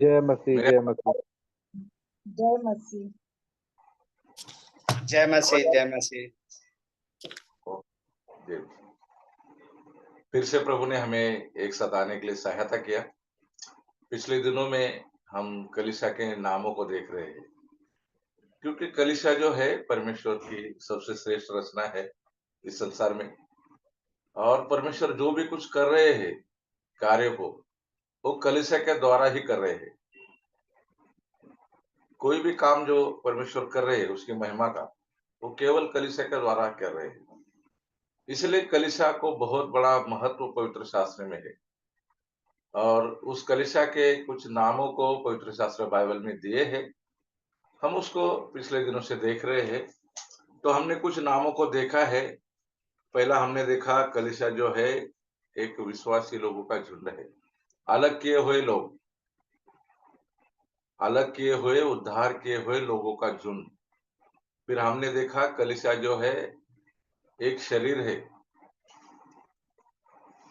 जय मसीह, मेरे जय मसीह। जय मसीह। जय मसीह, जय मसीह। जी। फिर से प्रभु ने हमें एक साथ आने के लिए सहायता किया। पिछले दिनों में हम कलीसिया के नामों को देख रहे हैं, क्योंकि कलीसिया जो है परमेश्वर की सबसे श्रेष्ठ रचना है इस संसार में। और परमेश्वर जो भी कुछ कर रहे हैं कार्य को, वो कलीसिया के द्वारा ही कर रहे हैं। कोई भी काम जो परमेश्वर कर रहे हैं उसकी महिमा का, वो केवल कलीसिया के द्वारा कर रहे हैं। इसलिए कलीसिया को बहुत बड़ा महत्व पवित्र शास्त्र में है। और उस कलीसिया के कुछ नामों को पवित्र शास्त्र बाइबल में दिए हैं। हम उसको पिछले दिनों से देख रहे हैं। तो हमने कुछ नामों को देखा है। पहला हमने देखा कलीसिया जो है एक विश्वासी लोगों का झुंड है, अलग किए हुए लोग, अलग किए हुए, उद्धार किए हुए लोगों का झुंड। फिर हमने देखा कलीसिया जो है एक शरीर है,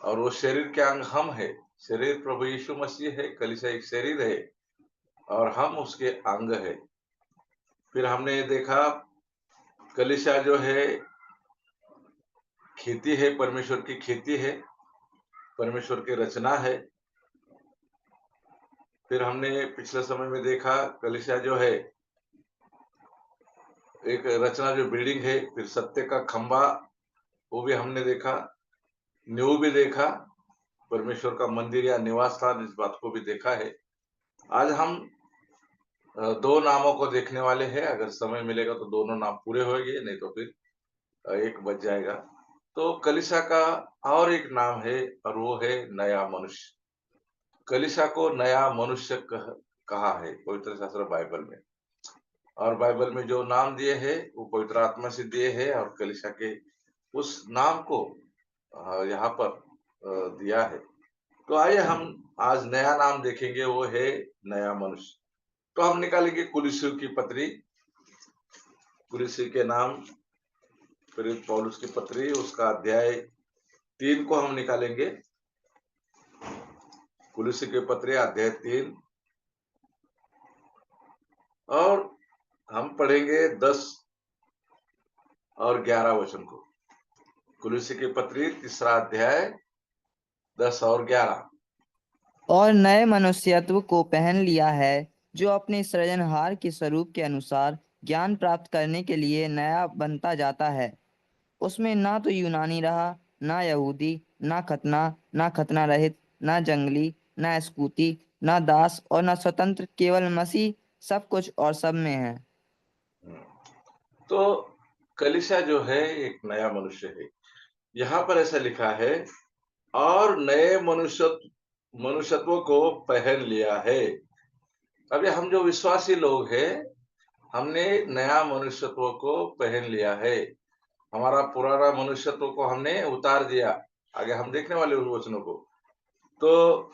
और वो शरीर के अंग हम है। शरीर प्रभु यीशु मसीह है, कलीसिया एक शरीर है और हम उसके अंग है। फिर हमने देखा कलीसिया जो है खेती है, परमेश्वर की खेती है, परमेश्वर की रचना है। फिर हमने पिछले समय में देखा कलीसिया जो है एक रचना, जो बिल्डिंग है। फिर सत्य का खंबा, वो भी हमने देखा। नींव भी देखा, परमेश्वर का मंदिर या निवास स्थान, इस बात को भी देखा है। आज हम दो नामों को देखने वाले हैं। अगर समय मिलेगा तो दोनों नाम पूरे होंगे, नहीं तो फिर एक बच जाएगा। तो कलीसिया का और एक नाम है, और वो है नया मनुष्य। कलीसिया को नया मनुष्य कहा है पवित्र शास्त्र बाइबल में। और बाइबल में जो नाम दिए हैं वो पवित्र आत्मा से दिए हैं, और कलीसिया के उस नाम को यहाँ पर दिया है। तो आइए हम आज नया नाम देखेंगे, वो है नया मनुष्य। तो हम निकालेंगे कुलुस्सियों की पत्री, कुलुस्सी के नाम, प्रेरित पौलुस की पत्री, उसका अध्याय 3 को हम निकालेंगे। कुलुस्सी की पत्री अध्याय 3, और हम पढ़ेंगे 10 और 11 वचन को। कुलुस्सी की पत्री 3 अध्याय 10 और 11। और नए मनुष्यत्व को पहन लिया है, जो अपने सृजनहार के स्वरूप के अनुसार ज्ञान प्राप्त करने के लिए नया बनता जाता है। उसमें ना तो यूनानी रहा, ना यहूदी, ना खतना रहित, ना जंगली, ना स्कूती, ना दास और ना स्वतंत्र, केवल मसीह सब कुछ और सब में है। तो कलीसिया जो है एक नया मनुष्य है। यहाँ पर ऐसा लिखा है, और नए मनुष्यत्व को पहन लिया है। अभी हम जो विश्वासी लोग हैं, हमने नया मनुष्यत्व को पहन लिया है। हमारा पुराना मनुष्यत्व को हमने उतार दिया। आगे हम देखने वाले उस वचनों को। तो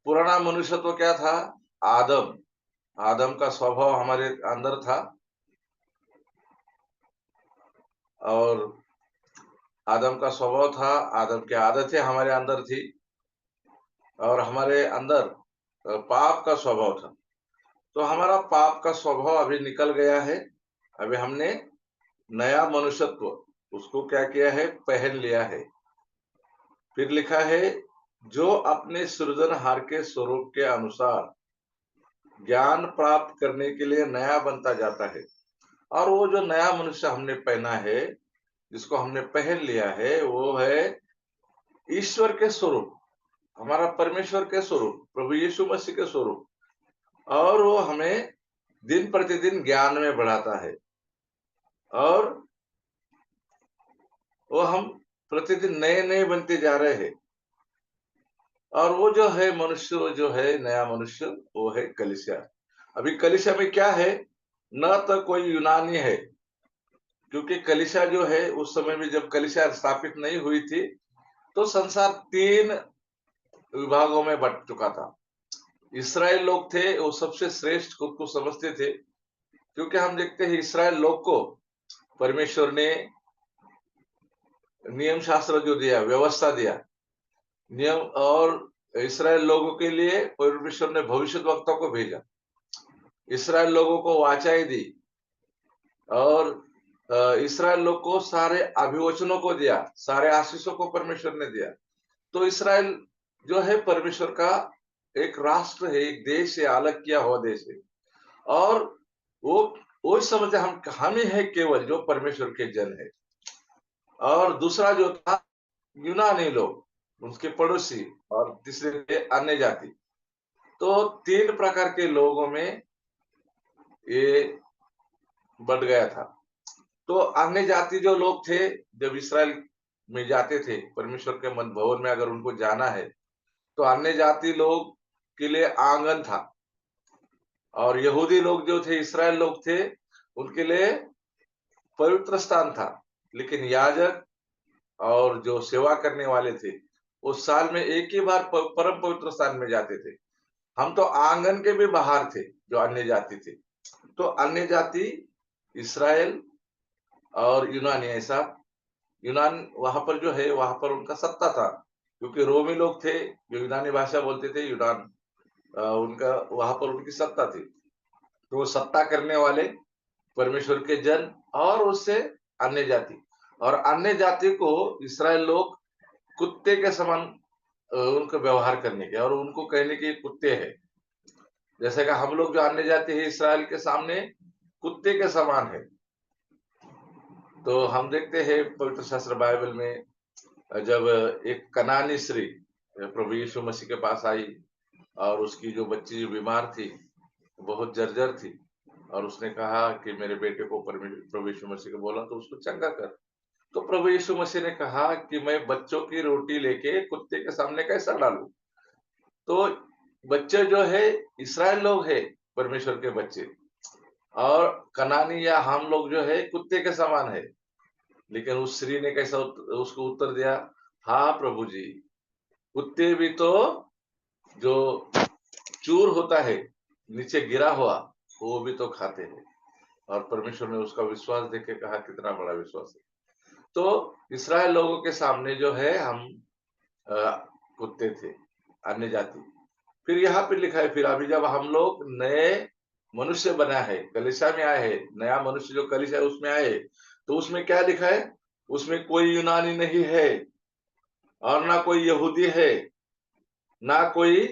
पुराना मनुष्यत्व क्या था? आदम का स्वभाव हमारे अंदर था, और आदम का स्वभाव था, आदम की आदतें हमारे अंदर थी, और हमारे अंदर पाप का स्वभाव था। तो हमारा पाप का स्वभाव अभी निकल गया है। अभी हमने नया मनुष्यत्व, उसको क्या किया है? पहन लिया है। फिर लिखा है, जो अपने सृजनहार के स्वरूप के अनुसार ज्ञान प्राप्त करने के लिए नया बनता जाता है। और वो जो नया मनुष्य हमने पहना है, जिसको हमने पहन लिया है, वो है ईश्वर के स्वरूप, हमारा परमेश्वर के स्वरूप, प्रभु यीशु मसीह के स्वरूप। और वो हमें दिन प्रतिदिन ज्ञान में बढ़ाता है, और वो हम प्रतिदिन नए नए बनते जा रहे हैं। और वो जो है मनुष्य, वो जो है नया मनुष्य, वो है कलीसिया। अभी कलीसिया में क्या है? न तो कोई यूनानी है, क्योंकि कलीसिया जो है उस समय में जब कलीसिया स्थापित नहीं हुई थी, तो संसार 3 विभागों में बंट चुका था। इस्राएल लोग थे, वो सबसे श्रेष्ठ खुद को समझते थे, क्योंकि हम देखते हैं इस्राएल लोग को परमेश्वर ने नियम शास्त्र जो दिया, व्यवस्था दिया, नियम, और इस्राएल लोगों के लिए परमेश्वर ने भविष्यद्वक्ता को भेजा, इस्राएल लोगों को वाचाई दी और इस्राएल लोग को सारे अभिवचनों को दिया, सारे आशीषों को परमेश्वर ने दिया। तो इस्राएल जो है परमेश्वर का एक राष्ट्र है, एक देश है, अलग किया हुआ देश है। और वो समझे हम ही है केवल जो परमेश्वर के जन है। और दूसरा जो था यूनानी लोग, उसके पड़ोसी, और तीसरे थे अन्य जाति। तो 3 प्रकार के लोगों में ये बढ़ गया था। तो अन्य जाति जो लोग थे, जब इस्राएल में जाते थे, परमेश्वर के मन भवन में अगर उनको जाना है, तो अन्य जाति लोग के लिए आंगन था, और यहूदी लोग जो थे, इस्राएल लोग थे, उनके लिए पवित्र स्थान था। लेकिन याजक और जो सेवा करने वाले थे, वो साल में एक ही बार परम पवित्र स्थान में जाते थे। हम तो आंगन के भी बाहर थे, जो अन्य जाति थे। तो अन्य जाति, इस्राएल और यूनानी, ऐसा यूनान वहां पर जो है, वहां पर उनका सत्ता था, क्योंकि रोमी लोग थे जो यूनानी भाषा बोलते थे, यूनान उनका वहां पर उनकी सत्ता थी। तो वो सत्ता करने वाले परमेश्वर के जन और उससे अन्य जाति, और अन्य जाति को इस्राएल लोग कुत्ते के समान उनका व्यवहार करने के, और उनको कहने के कुत्ते हैं। जैसे कि हम लोग जो अन्य जाति है इस्राएल के सामने कुत्ते के समान है। तो हम देखते हैं पवित्र शास्त्र बाइबल में, जब एक कनानी स्त्री प्रभु यीशु मसीह के पास आई, और उसकी जो बच्ची बीमार थी, बहुत जर्जर थी, और उसने कहा कि मेरे बेटे को प्रभु यीशु मसीह को बोला तो उसको चंगा कर। तो प्रभु यीशु मसीह ने कहा कि मैं बच्चों की रोटी लेके कुत्ते के सामने कैसा डालूं? तो बच्चे जो है इस्राएल लोग है, परमेश्वर के बच्चे, और कनानी या हम लोग जो है कुत्ते के समान है। लेकिन उस स्त्री ने कैसा उसको उत्तर दिया, हाँ प्रभु जी, कुत्ते भी तो जो चूर होता है नीचे गिरा हुआ, वो भी तो खाते हैं। और परमेश्वर ने उसका विश्वास देख के कहा, कितना बड़ा विश्वास है। तो इस्राएल लोगों के सामने जो है हम कुत्ते थे, अन्य जाति। फिर यहाँ पे लिखा है, फिर अभी जब हम लोग नए मनुष्य बना है, कलीसिया में आए हैं, नया मनुष्य जो कलीसिया उसमें आए, तो उसमें क्या लिखा है? उसमें कोई यूनानी नहीं है, और ना कोई यहूदी है, ना कोई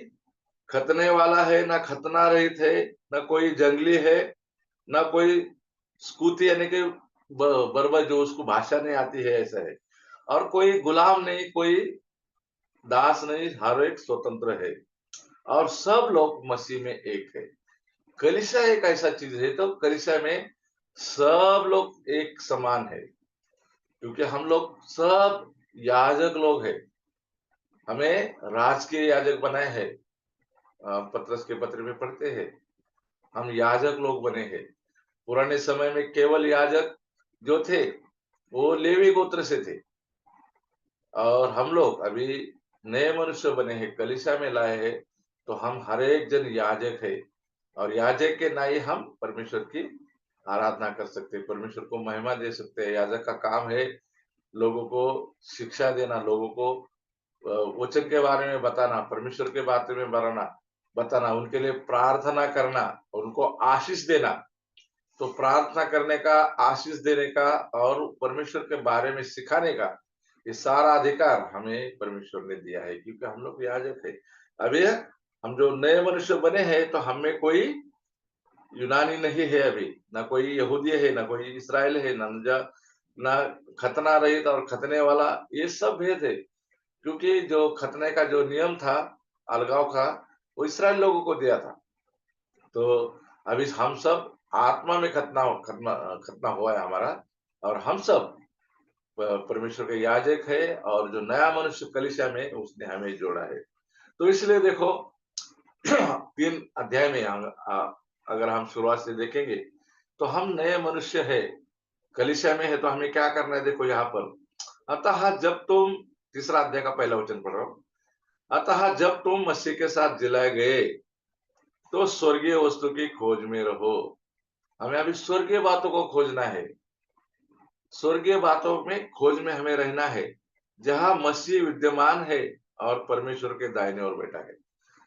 खतने वाला है, ना खतना रहित है, ना कोई जंगली है, ना कोई स्कूती यानी कि बर्बर जो उसको भाषा नहीं आती है, ऐसा है। और कोई गुलाम नहीं, कोई दास नहीं, हर एक स्वतंत्र है, और सब लोग मसीह में एक है। कलीसिया एक ऐसा चीज है, तो कलीसिया में सब लोग एक समान है, क्योंकि हम लोग सब याजक लोग हैं। हमें राजकीय याजक बनाए हैं, पत्रस के पत्र में पढ़ते हैं, हम याजक लोग बने हैं। पुराने समय में केवल याजक जो थे वो लेवी गोत्र से थे, और हम लोग अभी नए मनुष्य बने हैं, कलीसिया में लाए हैं, तो हम हर एक जन याजक है, और याजक के नाई हम परमेश्वर की आराधना कर सकते हैं, परमेश्वर को महिमा दे सकते हैं। याजक का काम है लोगों को शिक्षा देना, लोगों को वचन के बारे में बताना, परमेश्वर के बारे में बताना, उनके लिए प्रार्थना करना, उनको आशीष देना। तो प्रार्थना करने का, आशीष देने का और परमेश्वर के बारे में सिखाने का, ये सारा अधिकार हमें परमेश्वर ने दिया है, क्योंकि हम लोग याजक है। अभी हम जो नए मनुष्य बने हैं, तो हम में कोई यूनानी नहीं है, अभी ना कोई यहूदी है, ना कोई इस्राएल है, ना खतना रहित और खतने वाला, ये सब भेद है। क्योंकि जो खतने का जो नियम था, अलगाव का, वो इस्राएल लोगों को दिया था। तो अभी हम सब आत्मा में खतना खतना खतना हुआ है हमारा, और हम सब परमेश्वर के याजक है, और जो नया मनुष्य कलीसिया में उसने हमें जोड़ा है। तो इसलिए देखो 3 अध्याय में अगर हम शुरुआत से देखेंगे, तो हम नए मनुष्य है, कलीसिया में है, तो हमें क्या करना है? देखो यहाँ पर, अतः जब तुम, तीसरा अध्याय का पहला वचन पढ़ रहा हूं, अतः जब तुम मसीह के साथ जिलाए गए, तो स्वर्गीय वस्तु की खोज में रहो। हमें अभी स्वर्गीय बातों को खोजना है, स्वर्गीय बातों में खोज में हमें रहना है, जहां मसीह विद्यमान है और परमेश्वर के दाहिने ओर बैठा है।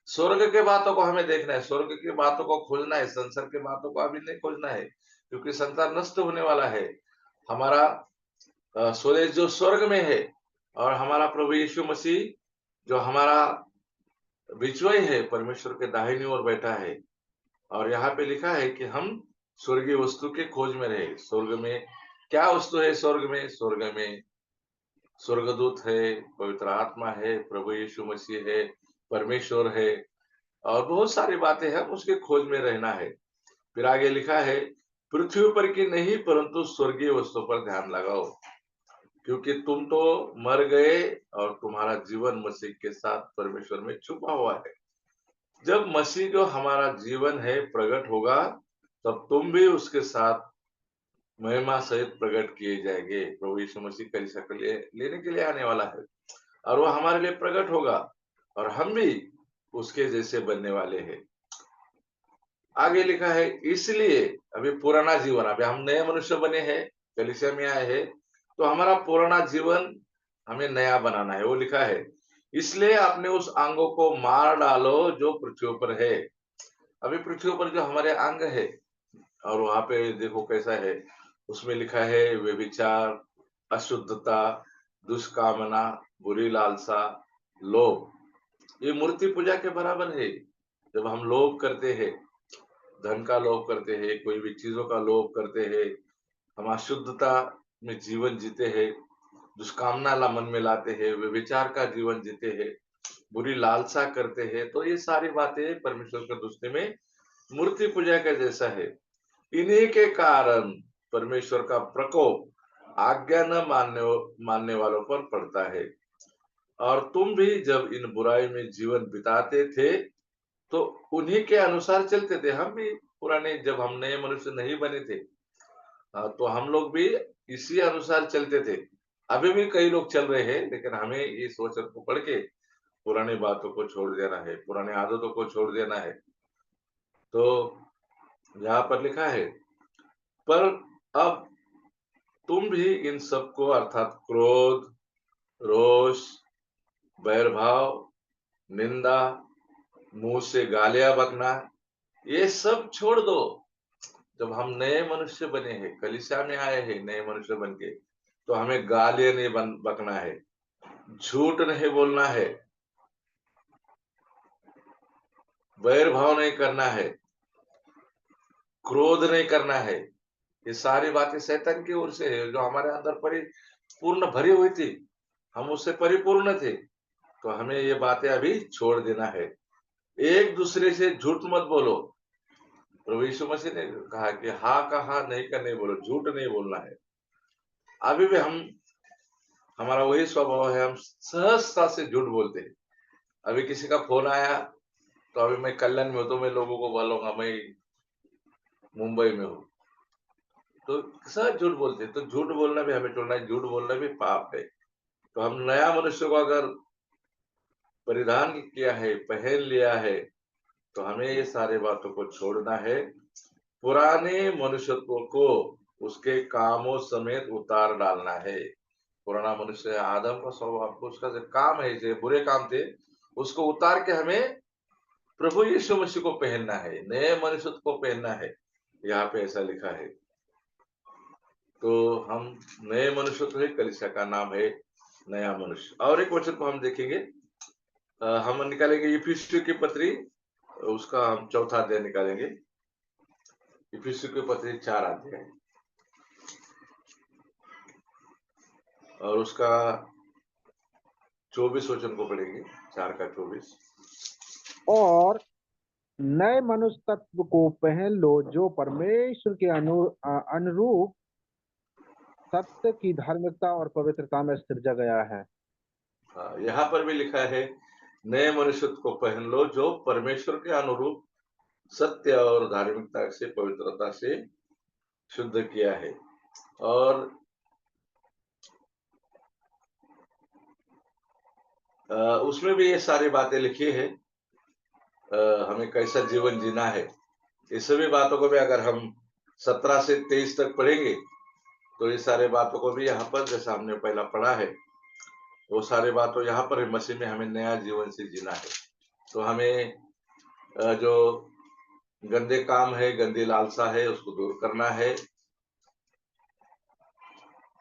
स्वर्ग के बातों को हमें देखना है, स्वर्ग की बातों को खोजना है, संसार के बातों को अभी नहीं खोजना है, क्योंकि संसार नष्ट होने वाला है। हमारा स्वदेश जो स्वर्ग में है, और हमारा प्रभु यीशु मसीह जो हमारा विजयी है, परमेश्वर के दाहिनी ओर बैठा है। और यहाँ पे लिखा है कि हम स्वर्गीय वस्तु के खोज में रहे। स्वर्ग में क्या वस्तु है? स्वर्ग में स्वर्गदूत है, पवित्र आत्मा है, प्रभु यीशु मसीह है, परमेश्वर है, और बहुत सारी बातें हैं, उसके खोज में रहना है। फिर आगे लिखा है, पृथ्वी पर की नहीं परंतु स्वर्गीय वस्तु पर ध्यान लगाओ, क्योंकि तुम तो मर गए और तुम्हारा जीवन मसीह के साथ परमेश्वर में छुपा हुआ है। जब मसीह जो हमारा जीवन है प्रकट होगा, तब तुम भी उसके साथ महिमा सहित प्रकट किए जाएंगे। प्रभु यीशु मसीह कलीसिया के लिए लेने के लिए आने वाला है, और वो हमारे लिए प्रकट होगा, और हम भी उसके जैसे बनने वाले हैं। आगे लिखा है, इसलिए अभी पुराना जीवन, अभी हम नए मनुष्य बने हैं, कलीसिया में आए हैं, तो हमारा पुराना जीवन हमें नया बनाना है। वो लिखा है, इसलिए अपने उस अंगों को मार डालो जो पृथ्वी पर है। अभी पृथ्वी पर जो हमारे अंग है, और वहां पे देखो कैसा है, उसमें लिखा है व्यभिचार, अशुद्धता, दुष्कामना, बुरी लालसा, लोभ। ये मूर्ति पूजा के बराबर है। जब हम लोभ करते हैं, धन का लोभ करते हैं, कोई भी चीजों का लोभ करते हैं, हम अशुद्धता में जीवन जीते हैं, दुष्कामना ला मन में लाते हैं, व्यभिचार का जीवन जीते हैं, बुरी लालसा करते हैं, तो ये सारी बातें परमेश्वर के दृष्टि में मूर्ति पूजा के जैसा है। इन्हीं के कारण परमेश्वर का प्रकोप आज्ञा न मानने वालों पर पड़ता है। और तुम भी जब इन बुराई में जीवन बिताते थे, तो उन्हीं के अनुसार चलते थे। हम भी पुराने, जब हम नए मनुष्य नहीं बने थे, तो हम लोग भी इसी अनुसार चलते थे। अभी भी कई लोग चल रहे हैं, लेकिन हमें इस वचन को पढ़ के पुरानी बातों को छोड़ देना है, पुरानी आदतों को छोड़ देना है। तो यहाँ पर लिखा है, पर अब तुम भी इन सबको, अर्थात क्रोध, रोष, बैरभाव, निंदा, मुंह से गालियां बकना, ये सब छोड़ दो। जब हम नए मनुष्य बने हैं, कलीसिया में आए हैं नए मनुष्य बन के, तो हमें गालियां नहीं बकना है, झूठ नहीं बोलना है, बैरभाव नहीं करना है, क्रोध नहीं करना है। ये सारी बातें शैतान की ओर से है, जो हमारे अंदर परिपूर्ण भरी हुई थी, हम उससे परिपूर्ण थे। तो हमें ये बातें अभी छोड़ देना है। एक दूसरे से झूठ मत बोलो। प्रभु यीशु मसीह ने कहा कि हाँ का हाँ, नहीं का नहीं बोलो, झूठ नहीं बोलना है। अभी भी हमारा वही स्वभाव है, हम सहजता से झूठ बोलते हैं। अभी किसी का फोन आया, तो अभी मैं कल्याण में हूँ, तो मैं लोगों को बोलूंगा मैं मुंबई में हूँ, तो सहज झूठ बोलते हैं। तो झूठ बोलना भी हमें छोड़ना है, झूठ बोलना भी पाप है। तो हम नया मनुष्य को अगर परिधान किया है, पहन लिया है, तो हमें ये सारे बातों को छोड़ना है। पुराने मनुष्यत्व को उसके कामों समेत उतार डालना है। पुराना मनुष्य आदम का स्वभाव, उसका जो काम है, जो बुरे काम थे, उसको उतार के हमें प्रभु यीशु मसीह को पहनना है, नए मनुष्य को पहनना है। यहाँ पे ऐसा लिखा है। तो हम नए मनुष्य है, कलीसिया का नाम है नया मनुष्य। और एक वचन को हम देखेंगे, हम निकालेंगे इफिसियों की पत्री, उसका हम चौथा अध्याय निकालेंगे। इफिसियों की पत्री 4 अध्याय, और उसका 24 वचन को पढ़ेंगे, 4 का 24। और नए मनुष्य तत्व को पहन लो, जो परमेश्वर के अनुरूप सत्य की धार्मिकता और पवित्रता में सृजा गया है। यहाँ पर भी लिखा है, नए मनुष्य को पहन लो, जो परमेश्वर के अनुरूप सत्य और धार्मिकता से, पवित्रता से शुद्ध किया है। और उसमें भी ये सारी बातें लिखी है, हमें कैसा जीवन जीना है। ये सभी बातों को भी अगर हम 17 से 23 तक पढ़ेंगे, तो ये सारे बातों को भी यहाँ पर, जैसा हमने पहला पढ़ा है, वो सारे बात तो यहाँ पर मसीह में हमें नया जीवन से जीना है। तो हमें जो गंदे काम है, गंदी लालसा है, उसको दूर करना है।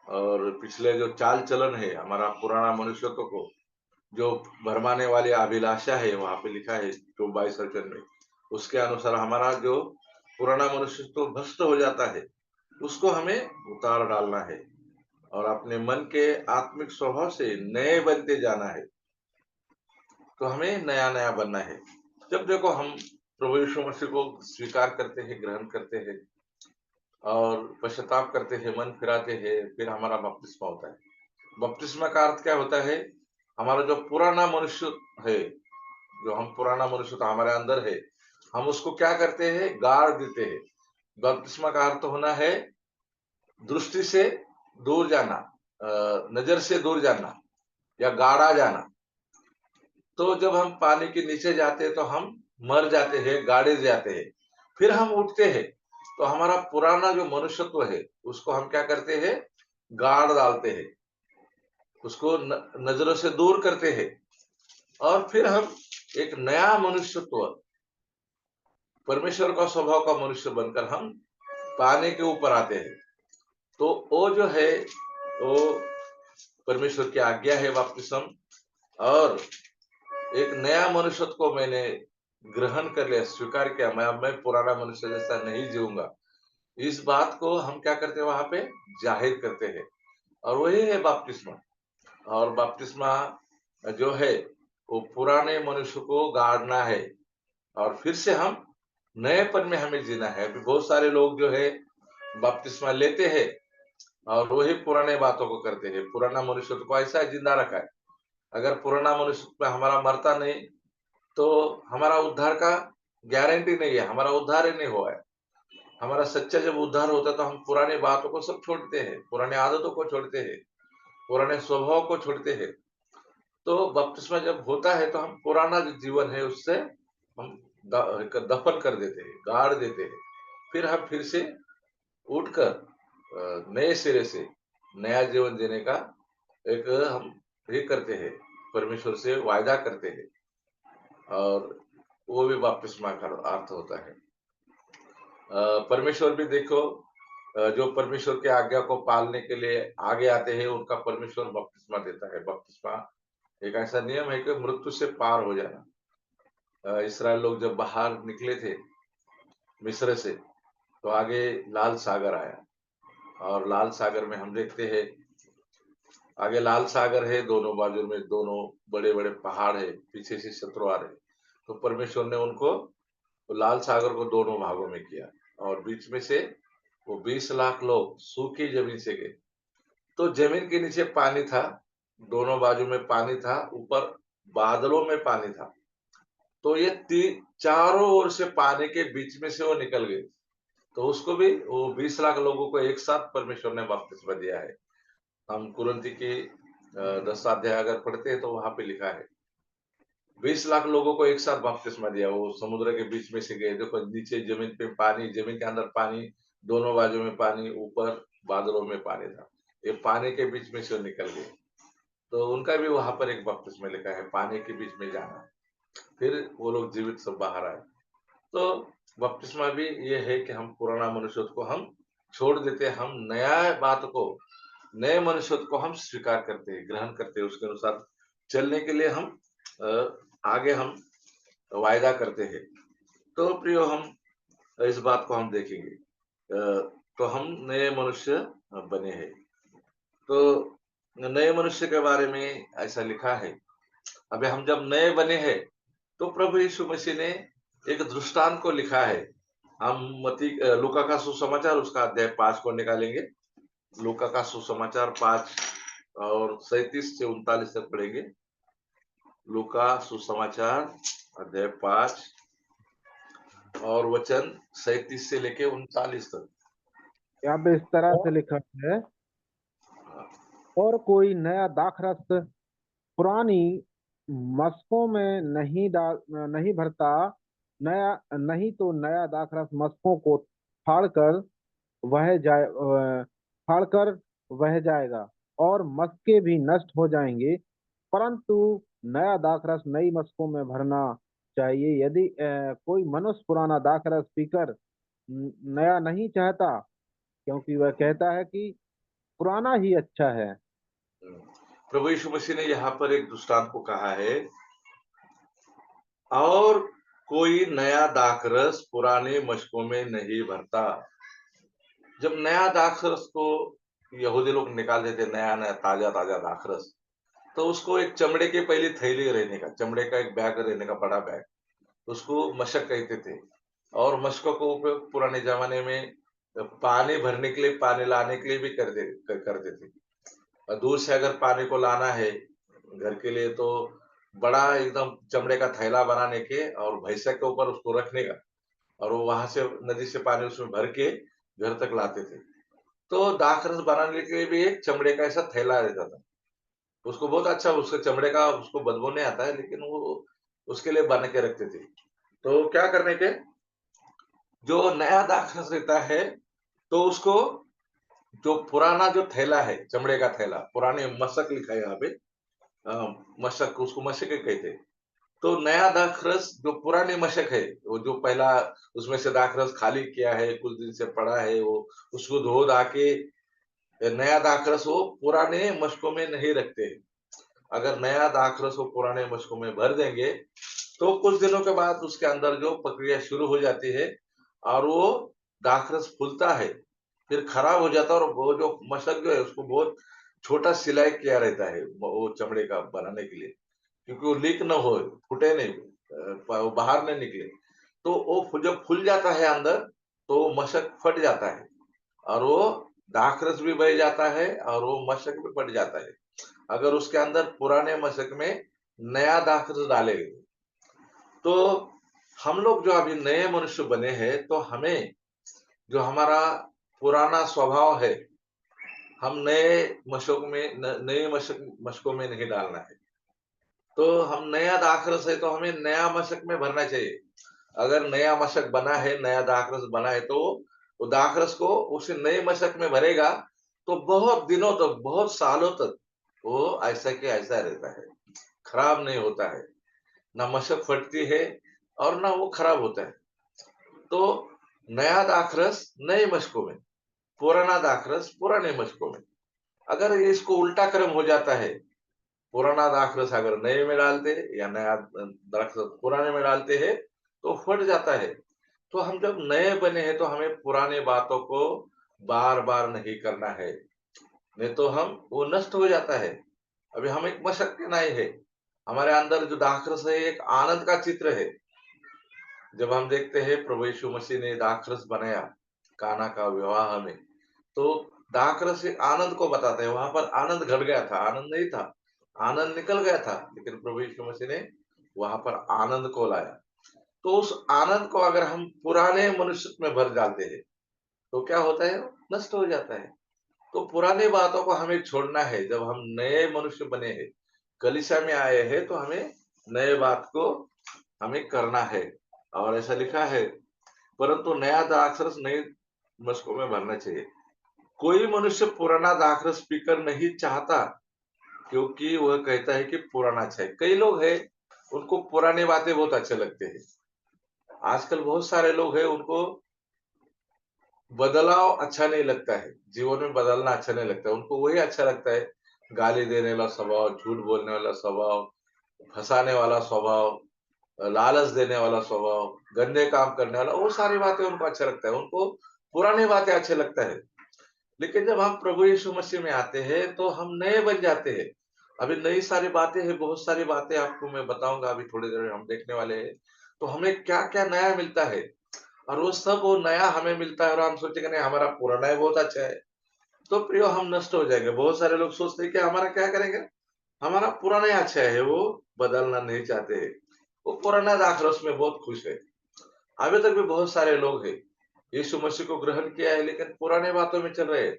और पिछले जो चाल चलन है, हमारा पुराना मनुष्यत्व को जो भरमाने वाली अभिलाषा है, वहां पे लिखा है जो 22 वचन में, उसके अनुसार हमारा जो पुराना मनुष्यत्व भ्रष्ट हो जाता है, उसको हमें उतार डालना है और अपने मन के आत्मिक स्वभाव से नए बनते जाना है। तो हमें नया नया बनना है। जब देखो हम प्रभु यीशु मसीह को स्वीकार करते हैं, ग्रहण करते हैं और पश्चाताप करते हैं, मन फिराते हैं, फिर हमारा बपतिस्मा होता है। बपतिस्मा का अर्थ क्या होता है? हमारा जो पुराना मनुष्य है, जो हम पुराना मनुष्य तो हमारे अंदर है, हम उसको क्या करते हैं? गाड़ देते हैं। बपतिस्मा का अर्थ होना है दृष्टि से दूर जाना, नजर से दूर जाना या गाड़ा जाना। तो जब हम पानी के नीचे जाते हैं तो हम मर जाते हैं, गाड़े जाते हैं। फिर हम उठते हैं तो हमारा पुराना जो मनुष्यत्व है उसको हम क्या करते हैं? गाड़ डालते हैं, उसको नजरों से दूर करते हैं और फिर हम एक नया मनुष्यत्व, परमेश्वर का स्वभाव का मनुष्य बनकर हम पानी के ऊपर आते हैं। तो वो जो है वो परमेश्वर की आज्ञा है बपतिस्मा। और एक नया मनुष्यत्व को मैंने ग्रहण कर लिया, स्वीकार किया। मैं पुराना मनुष्य जैसा नहीं जीऊंगा। इस बात को हम क्या करते हैं? वहां पे जाहिर करते हैं और वही है बपतिस्मा। और बपतिस्मा जो है वो पुराने मनुष्य को गाड़ना है और फिर से हम नएपन में हमें जीना है। अभी बहुत सारे लोग जो है बपतिस्मा लेते हैं और वही पुराने बातों को करते हैं, पुराना मनुष्य को ऐसा जिंदा रखा है। अगर पुराना मनुष्य हमारा मरता नहीं तो हमारा उद्धार का गारंटी नहीं है, हमारा उद्धार ही नहीं हुआ है। हमारा सच्चा जब उद्धार होता है तो हम पुरानी बातों को सब छोड़ते हैं, पुराने आदतों को छोड़ते हैं, पुराने स्वभाव को छोड़ते हैं। तो बपतिस्मा जब होता है तो हम पुराना जो जीवन है उससे हम दफन कर देते हैं, गाड़ देते हैं। फिर हम फिर से उठकर नए सिरे से नया जीवन जीने का एक हम ये करते हैं, परमेश्वर से वायदा करते हैं और वो भी बपतिस्मा का अर्थ होता है। परमेश्वर भी देखो, जो परमेश्वर की आज्ञा को पालने के लिए आगे आते हैं उनका परमेश्वर बपतिस्मा देता है। बपतिस्मा एक ऐसा नियम है कि मृत्यु से पार हो जाना। इस्राएल लोग जब बाहर निकले थे मिस्र से तो आगे लाल सागर आया और लाल सागर में हम देखते हैं आगे लाल सागर है, दोनों बाजू में दोनों बड़े बड़े पहाड़ है, पीछे से शत्रु आ रहे। तो परमेश्वर ने उनको लाल सागर को दोनों भागों में किया और बीच में से वो 20 लाख लोग सूखी जमीन से गए। तो जमीन के नीचे पानी था, दोनों बाजू में पानी था, ऊपर बादलों में पानी था। तो ये चारों ओर से पानी के बीच में से वो निकल गए। तो उसको भी वो 20 लाख लोगों को एक साथ परमेश्वर ने बपतिस्मा दिया है। हम कुरिन्थी की 10 अध्याय अगर पढ़ते हैं तो वहां पे लिखा है 20 लाख लोगों को एक साथ बपतिस्मा दिया। वो समुद्र के बीच में से गए। देखो नीचे जमीन पे पानी, जमीन के अंदर पानी, दोनों बाजू में पानी, ऊपर बादलों में पानी था। ये पानी के बीच में से निकल गए। तो उनका भी वहां पर एक बपतिस्मा लिखा है, पानी के बीच में जाना। फिर वो लोग जीवित सब बाहर आए। तो बपतिस्मा भी ये है कि हम पुराना मनुष्य को हम छोड़ देते हैं, हम नया बात को, नए मनुष्य को हम स्वीकार करते हैं, ग्रहण करते हैं, उसके अनुसार चलने के लिए हम आगे हम वायदा करते हैं। तो प्रियो हम इस बात को हम देखेंगे। तो हम नए मनुष्य बने हैं। तो नए मनुष्य के बारे में ऐसा लिखा है। अभी हम जब नए बने हैं तो प्रभु यीशु मसीह ने एक दृष्टांत को लिखा है। हम लूका का सुसमाचार उसका अध्याय 5 को निकालेंगे। लूका का सुसमाचार 5 और 37 से 39 तक पढ़ेंगे। लूका सुसमाचार अध्याय 5 और वचन 37 से लेके 39 तक। यहाँ पे इस तरह से लिखा है, और कोई नया दाखरस पुरानी मशकों में नहीं भरता, नहीं तो नया दाखरस मशकों को फाड़कर फाड़कर वह जाएगा और मशकें भी नष्ट हो जाएंगे। परंतु नया दाखरस नई मशकों में भरना चाहिए। यदि कोई मनुष्य पुराना दाखरस पीकर नया नहीं चाहता, क्योंकि वह कहता है कि पुराना ही अच्छा है। प्रभु यीशु मसीह ने यहाँ पर एक दृष्टांत को कहा है, और कोई नया दाखरस पुराने मशकों में नहीं भरता। जब नया दाखरस को यहूदी लोग निकाल देते, नया नया ताजा ताजा दाखरस, तो उसको एक चमड़े की पहली थैली रहने का, चमड़े का एक बैग रहने का, बड़ा बैग, उसको मशक कहते थे। और मशकों को उपयोग पुराने जमाने में पानी भरने के लिए, पानी लाने के लिए भी करते थे। और दूर से अगर पानी को लाना है घर के लिए, तो बड़ा एकदम चमड़े का थैला बनाने के और भैंसा के ऊपर उसको रखने का, और वो वहां से नदी से पानी उसमें भर के घर तक लाते थे। तो दाखरस बनाने के लिए भी एक चमड़े का ऐसा थैला रहता था। उसको बहुत अच्छा, उसके चमड़े का उसको बदबू नहीं आता है, लेकिन वो उसके लिए बना के रखते थे। तो क्या करने के, जो नया दाखरस रहता है, तो उसको, जो पुराना जो थैला है, चमड़े का थैला, पुराने मशक लिखा है यहाँ पे, मशक, उसको मशक कहते हैं। तो नया दाखरस जो पुराने मशक है, वो जो पहला उसमें से दाखरस खाली किया है, कुछ दिन से पड़ा है, वो उसको धो धा के नया दाखरस वो पुराने मशकों में नहीं रखते। अगर नया दाखरस वो पुराने मशकों में भर देंगे, तो कुछ दिनों के बाद उसके अंदर जो प्रक्रिया शुरू हो जाती है, और वो दाखरस फूलता है, फिर खराब हो जाता है, और वो जो मशक जो है उसको बहुत छोटा सिलाई किया रहता है वो चमड़े का बनाने के लिए, क्योंकि वो लीक न हो, फूटे नहीं, वो बाहर नहीं निकले। तो वो जब फूल जाता है अंदर, तो वो मशक फट जाता है, और वो दाखरस भी बह जाता है, और वो मशक भी फट जाता है। अगर उसके अंदर पुराने मशक में नया दाखरस डालेंगे, तो हम लोग जो अभी नए मनुष्य बने हैं, तो हमें जो हमारा पुराना स्वभाव है, हम नए मशक में नए मशकों में नहीं डालना है। तो हम नया दाखरस है, तो हमें नया मशक में भरना चाहिए। अगर नया मशक बना है, नया दाखरस बना है, तो वो दाखरस को उस नए मशक में भरेगा, तो बहुत दिनों तक, बहुत सालों तक वो ऐसा के ऐसा रहता है, खराब नहीं होता है, ना मशक फटती है और ना वो खराब होता है। तो नया दाखरस नए मशकों में, पुराना दाखरस पुराने मशकों में। अगर इसको उल्टा क्रम हो जाता है, पुराना दाखरस अगर नए में डालते हैं, या नया दाखरस पुराने में डालते हैं, तो फट जाता है। तो हम जब नए बने हैं, तो हमें पुराने बातों को बार बार नहीं करना है, नहीं तो हम वो नष्ट हो जाता है। अभी हम एक मशक के नाई है, हमारे अंदर जो दाखरस है एक आनंद का चित्र है। जब हम देखते हैं प्रभु यीशु मसीह ने दाखरस बनाया काना का विवाह में, तो दाखरस एक आनंद को बताता है। वहां पर आनंद घट गया था, आनंद नहीं था, आनंद निकल गया था, लेकिन प्रभु यीशु मसीह ने वहां पर आनंद को लाया। तो उस आनंद को अगर हम पुराने मनुष्य में भर डालते हैं, तो क्या होता है, नष्ट हो जाता है। तो पुरानी बातों को हमें छोड़ना है। जब हम नए मनुष्य बने हैं, कलीसिया में आए हैं, तो हमें नए बात को हमें करना है। और ऐसा लिखा है, परंतु नया दाखरस नए मशकों में भरना चाहिए। कोई मनुष्य पुराना दाखरस पीकर नहीं चाहता, क्योंकि वह कहता है कि पुराना अच्छा है। कई लोग हैं, उनको पुरानी बातें बहुत अच्छे लगते हैं। आजकल बहुत सारे लोग हैं, उनको बदलाव अच्छा नहीं लगता है, जीवन में बदलना अच्छा नहीं लगता है। उनको वही अच्छा लगता है, गाली देने वाला स्वभाव, झूठ बोलने वाला स्वभाव, फंसाने वाला स्वभाव, लालच देने वाला स्वभाव, गंदे काम करने वाला, वो सारी बातें उनको अच्छा लगता है। उनको पुरानी बातें अच्छे लगता है। लेकिन जब हम प्रभु यीशु मसीह में आते हैं, तो हम नए बन जाते हैं। अभी नई सारी बातें हैं, बहुत सारी बातें आपको मैं बताऊंगा, अभी थोड़ी देर में हम देखने वाले हैं। तो हमें क्या क्या नया मिलता है, और वो सब वो नया हमें मिलता है, और हम सोचेंगे नहीं, हमारा पुराना ही बहुत अच्छा है, तो प्रियो हम नष्ट हो जाएंगे। बहुत सारे लोग सोचते हैं कि हमारा क्या करेंगे, हमारा पुराना ही अच्छा है, वो बदलना नहीं चाहते हैं। वो पुराना दाखरस में बहुत खुश है। अभी तक भी बहुत सारे लोग हैं, यीशु मसीह को ग्रहण किया है, लेकिन पुराने बातों में चल रहे हैं,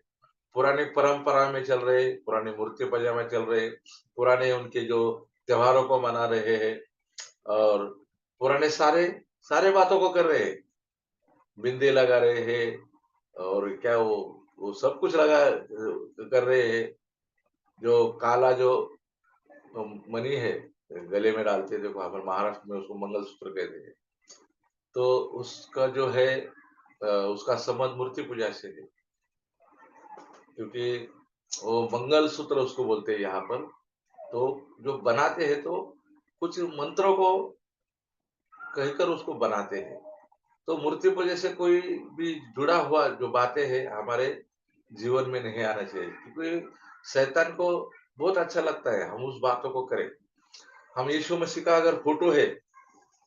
पुरानी परंपरा में चल रहे, पुरानी मूर्ति पूजा में चल रहे, पुराने उनके जो त्योहारों को मना रहे हैं, और पुराने सारे सारे बातों को कर रहे हैं। बिंदी लगा रहे हैं, और क्या वो सब कुछ लगा कर रहे हैं। जो काला जो मणि है, गले में डालते हैं, देखो हमारे महाराष्ट्र में उसको मंगलसूत्र कहते हैं। तो उसका जो है उसका संबंध मूर्ति पूजा से है, क्योंकि वो मंगलसूत्र उसको बोलते हैं यहाँ पर। तो जो बनाते हैं तो कुछ मंत्रों को कहकर उसको बनाते हैं। तो मूर्ति पूजा से कोई भी जुड़ा हुआ जो बातें हैं हमारे जीवन में नहीं आना चाहिए, क्योंकि शैतान को बहुत अच्छा लगता है हम उस बातों को करें। हम यीशु मसीह का अगर फोटो है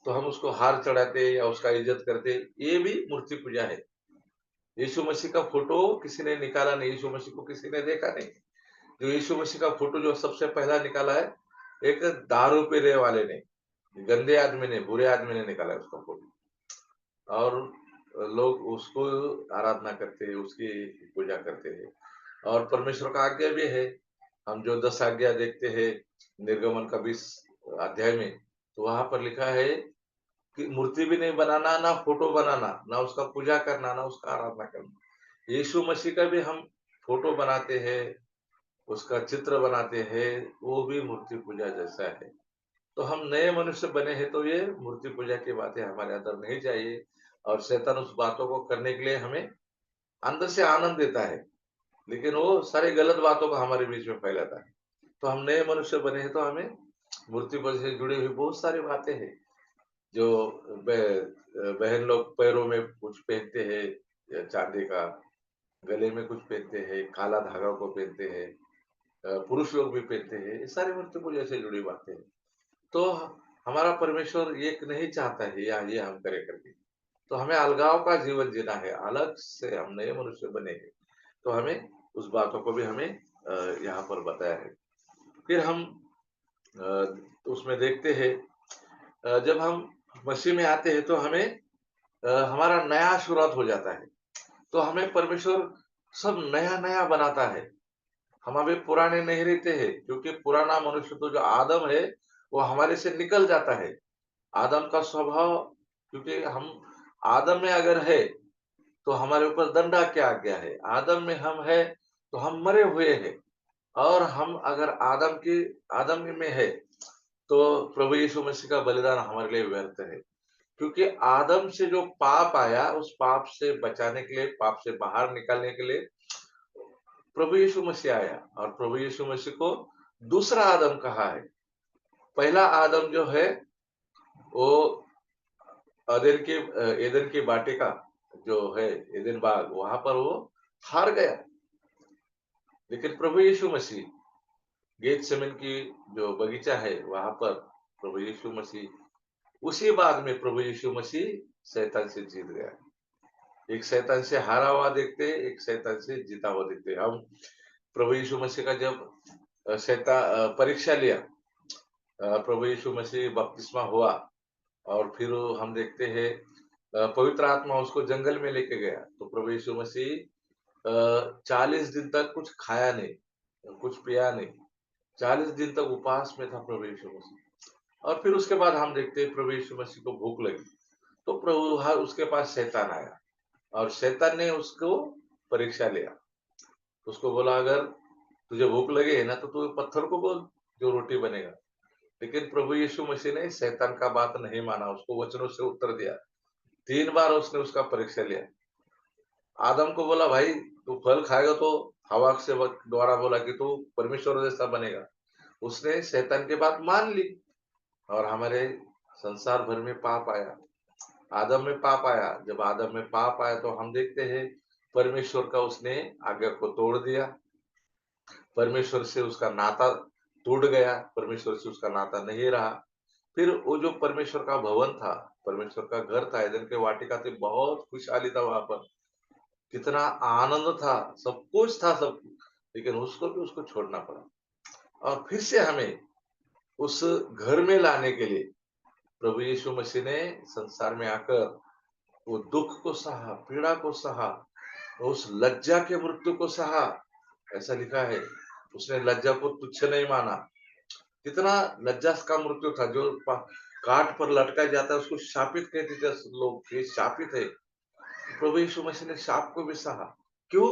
तो हम उसको हार चढ़ाते या उसका इज्जत करते, ये भी मूर्ति पूजा है। यीशु मसीह का फोटो किसी ने निकाला नहीं, यीशु मसीह को किसी ने देखा नहीं। जो यीशु मसीह का फोटो जो सबसे पहला निकाला है, एक दारू पीने वाले ने, गंदे आदमी ने, बुरे आदमी ने निकाला है उसका फोटो, और लोग उसको आराधना करते हैं, उसकी पूजा करते हैं। और परमेश्वर का आज्ञा भी है, हम जो 10 आज्ञा देखते हैं निर्गमन का 20 अध्याय में, तो वहां पर लिखा है कि मूर्ति भी नहीं बनाना, ना फोटो बनाना, ना उसका पूजा करना, ना उसका आराधना करना। यीशु मसीह का भी हम फोटो बनाते हैं, उसका चित्र बनाते हैं, वो भी मूर्ति पूजा जैसा है। तो हम नए मनुष्य बने हैं तो ये मूर्ति पूजा की बातें हमारे अंदर नहीं चाहिए, और शैतान उस बातों को करने के लिए हमें अंदर से आनंद देता है, लेकिन वो सारी गलत बातों को हमारे बीच में फैलाता है। तो हम नए मनुष्य बने हैं तो हमें मूर्ति पूजा से जुड़ी हुई बहुत सारी बातें हैं। जो बहन लोग पैरों में कुछ पहनते हैं चांदी का, गले में कुछ पहनते हैं, काला धागा को पहनते हैं, पुरुष लोग भी पहनते हैं, ये सारी मूर्ति पूजा से जुड़ी बातें हैं। तो हमारा परमेश्वर ये नहीं चाहता है या ये हम करे करके। तो हमें अलगाव का जीवन जीना है, अलग से हम नए मनुष्य बने हैं। तो हमें उस बातों को भी हमें यहाँ पर बताया है। फिर हम उसमें देखते हैं जब हम मसीह में आते हैं तो हमें हमारा नया शुरुआत हो जाता है। तो हमें परमेश्वर सब नया नया बनाता है, हम अभी पुराने नहीं रहते हैं, क्योंकि पुराना मनुष्य तो जो आदम है वो हमारे से निकल जाता है। आदम का स्वभाव, क्योंकि हम आदम में अगर है तो हमारे ऊपर दंड क्या आ गया है, आदम में हम है तो हम मरे हुए हैं। और हम अगर आदम में है तो प्रभु यीशु मसीह का बलिदान हमारे लिए व्यर्थ है, क्योंकि आदम से जो पाप आया उस पाप से बचाने के लिए, पाप से बाहर निकालने के लिए प्रभु यीशु मसीह आया, और प्रभु यीशु मसीह को दूसरा आदम कहा है। पहला आदम जो है वो एदन की वाटिका जो है, एदन बाग, वहां पर वो हार गया। लेकिन प्रभु यीशु मसीह गेतसेमन की जो बगीचा है वहां पर प्रभु यीशु मसीह, उसी बाग में प्रभु यीशु मसीह शैतान से जीत गया। एक शैतान से हारा हुआ देखते हैं, एक शैतान से जीता हुआ देखते हैं। हम प्रभु यीशु मसीह का जब परीक्षा लिया, प्रभु यीशु मसीह बपतिस्मा हुआ, और फिर हम देखते हैं पवित्र आत्मा उसको जंगल में लेके गया। तो प्रभु यीशु मसीह 40 दिन तक कुछ खाया नहीं, कुछ पिया नहीं, 40 दिन तक उपवास में था प्रभु यीशु मसीह। और फिर उसके बाद हम देखते हैं प्रभु यीशु मसीह को भूख लगी, तो प्रभु उसके पास शैतान आया, और शैतान ने उसको परीक्षा लिया। उसको बोला अगर तुझे भूख लगे है ना तो तू पत्थर को बोल, जो रोटी बनेगा। लेकिन प्रभु यीशु मसीह ने शैतान का बात नहीं माना, उसको वचनों से उत्तर दिया। 3 बार उसने उसका परीक्षा लिया। आदम को बोला भाई तू फल खाएगा तो हवा से द्वारा बोला कि तू परमेश्वर जैसा बनेगा, उसने शैतान की बात मान ली, और हमारे संसार भर में पाप आया, आदम में पाप आया। जब आदम में पाप आया तो हम देखते हैं परमेश्वर का उसने आज्ञा को तोड़ दिया, परमेश्वर से उसका नाता टूट गया, परमेश्वर से उसका नाता नहीं रहा। फिर वो जो परमेश्वर का भवन था, परमेश्वर का घर था, एदन के वाटिका थी, बहुत खुशहाली था वहां पर, कितना आनंद था, सब कुछ था, सब कुछ, लेकिन उसको भी उसको छोड़ना पड़ा। और फिर से हमें उस घर में लाने के लिए प्रभु यीशु मसीह ने संसार में आकर वो दुख को सहा, पीड़ा को सहा, उस लज्जा के मृत्यु को सहा। ऐसा लिखा है उसने लज्जा को तुच्छ नहीं माना। कितना लज्जा का मृत्यु था, जो काट पर लटका जाता है उसको शापित कहते थे लोग, ये शापित है। प्रभु यीशु मसीह ने शाप को भी सहा। क्यों?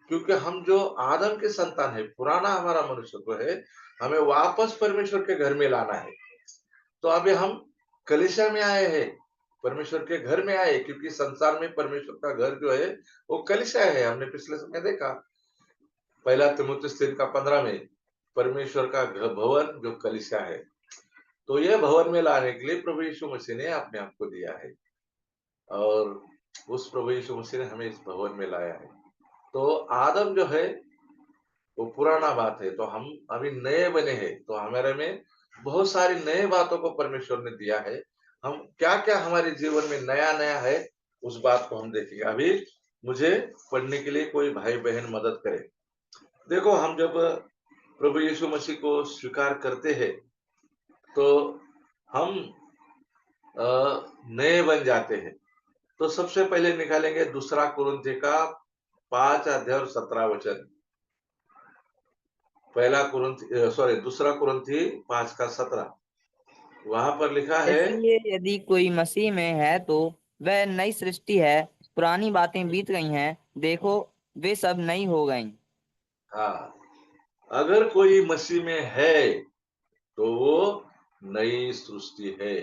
क्योंकि हम जो आदम के संतान है, पुराना हमारा मनुष्यत्व है, हमें वापस परमेश्वर के घर में लाना है। तो अभी हम कलीसिया में आए हैं, परमेश्वर के घर में आए, क्योंकि संसार में परमेश्वर का घर जो है वो कलीसिया है। हमने पिछले समय देखा, पहला तीमुथियुस 3 का 15 में परमेश्वर का भवन जो कलीसिया है। तो यह भवन में लाने के लिए प्रभु यीशु मसीह ने अपने आप को दिया है, और उस प्रभु यीशु मसीह ने हमें इस भवन में लाया है। तो आदम जो है वो पुराना बात है, तो हम अभी नए बने हैं, तो हमारे में बहुत सारी नए बातों को परमेश्वर ने दिया है। हम क्या क्या हमारे जीवन में नया नया है, उस बात को हम देखेंगे। अभी मुझे पढ़ने के लिए कोई भाई बहन मदद करे। देखो, हम जब प्रभु यीशु मसीह को स्वीकार करते हैं तो हम नए बन जाते हैं। तो सबसे पहले निकालेंगे दूसरा कुरिन्थी का 5 अध्याय और 17 वचन। दूसरा कुरिन्थी 5 का 17, वहां पर लिखा है, इसलिए यदि कोई मसीह में है तो वह नई सृष्टि है, पुरानी बातें बीत गई हैं, देखो वे सब नई हो गईं। हाँ, अगर कोई मसीह में है तो वो नई सृष्टि है।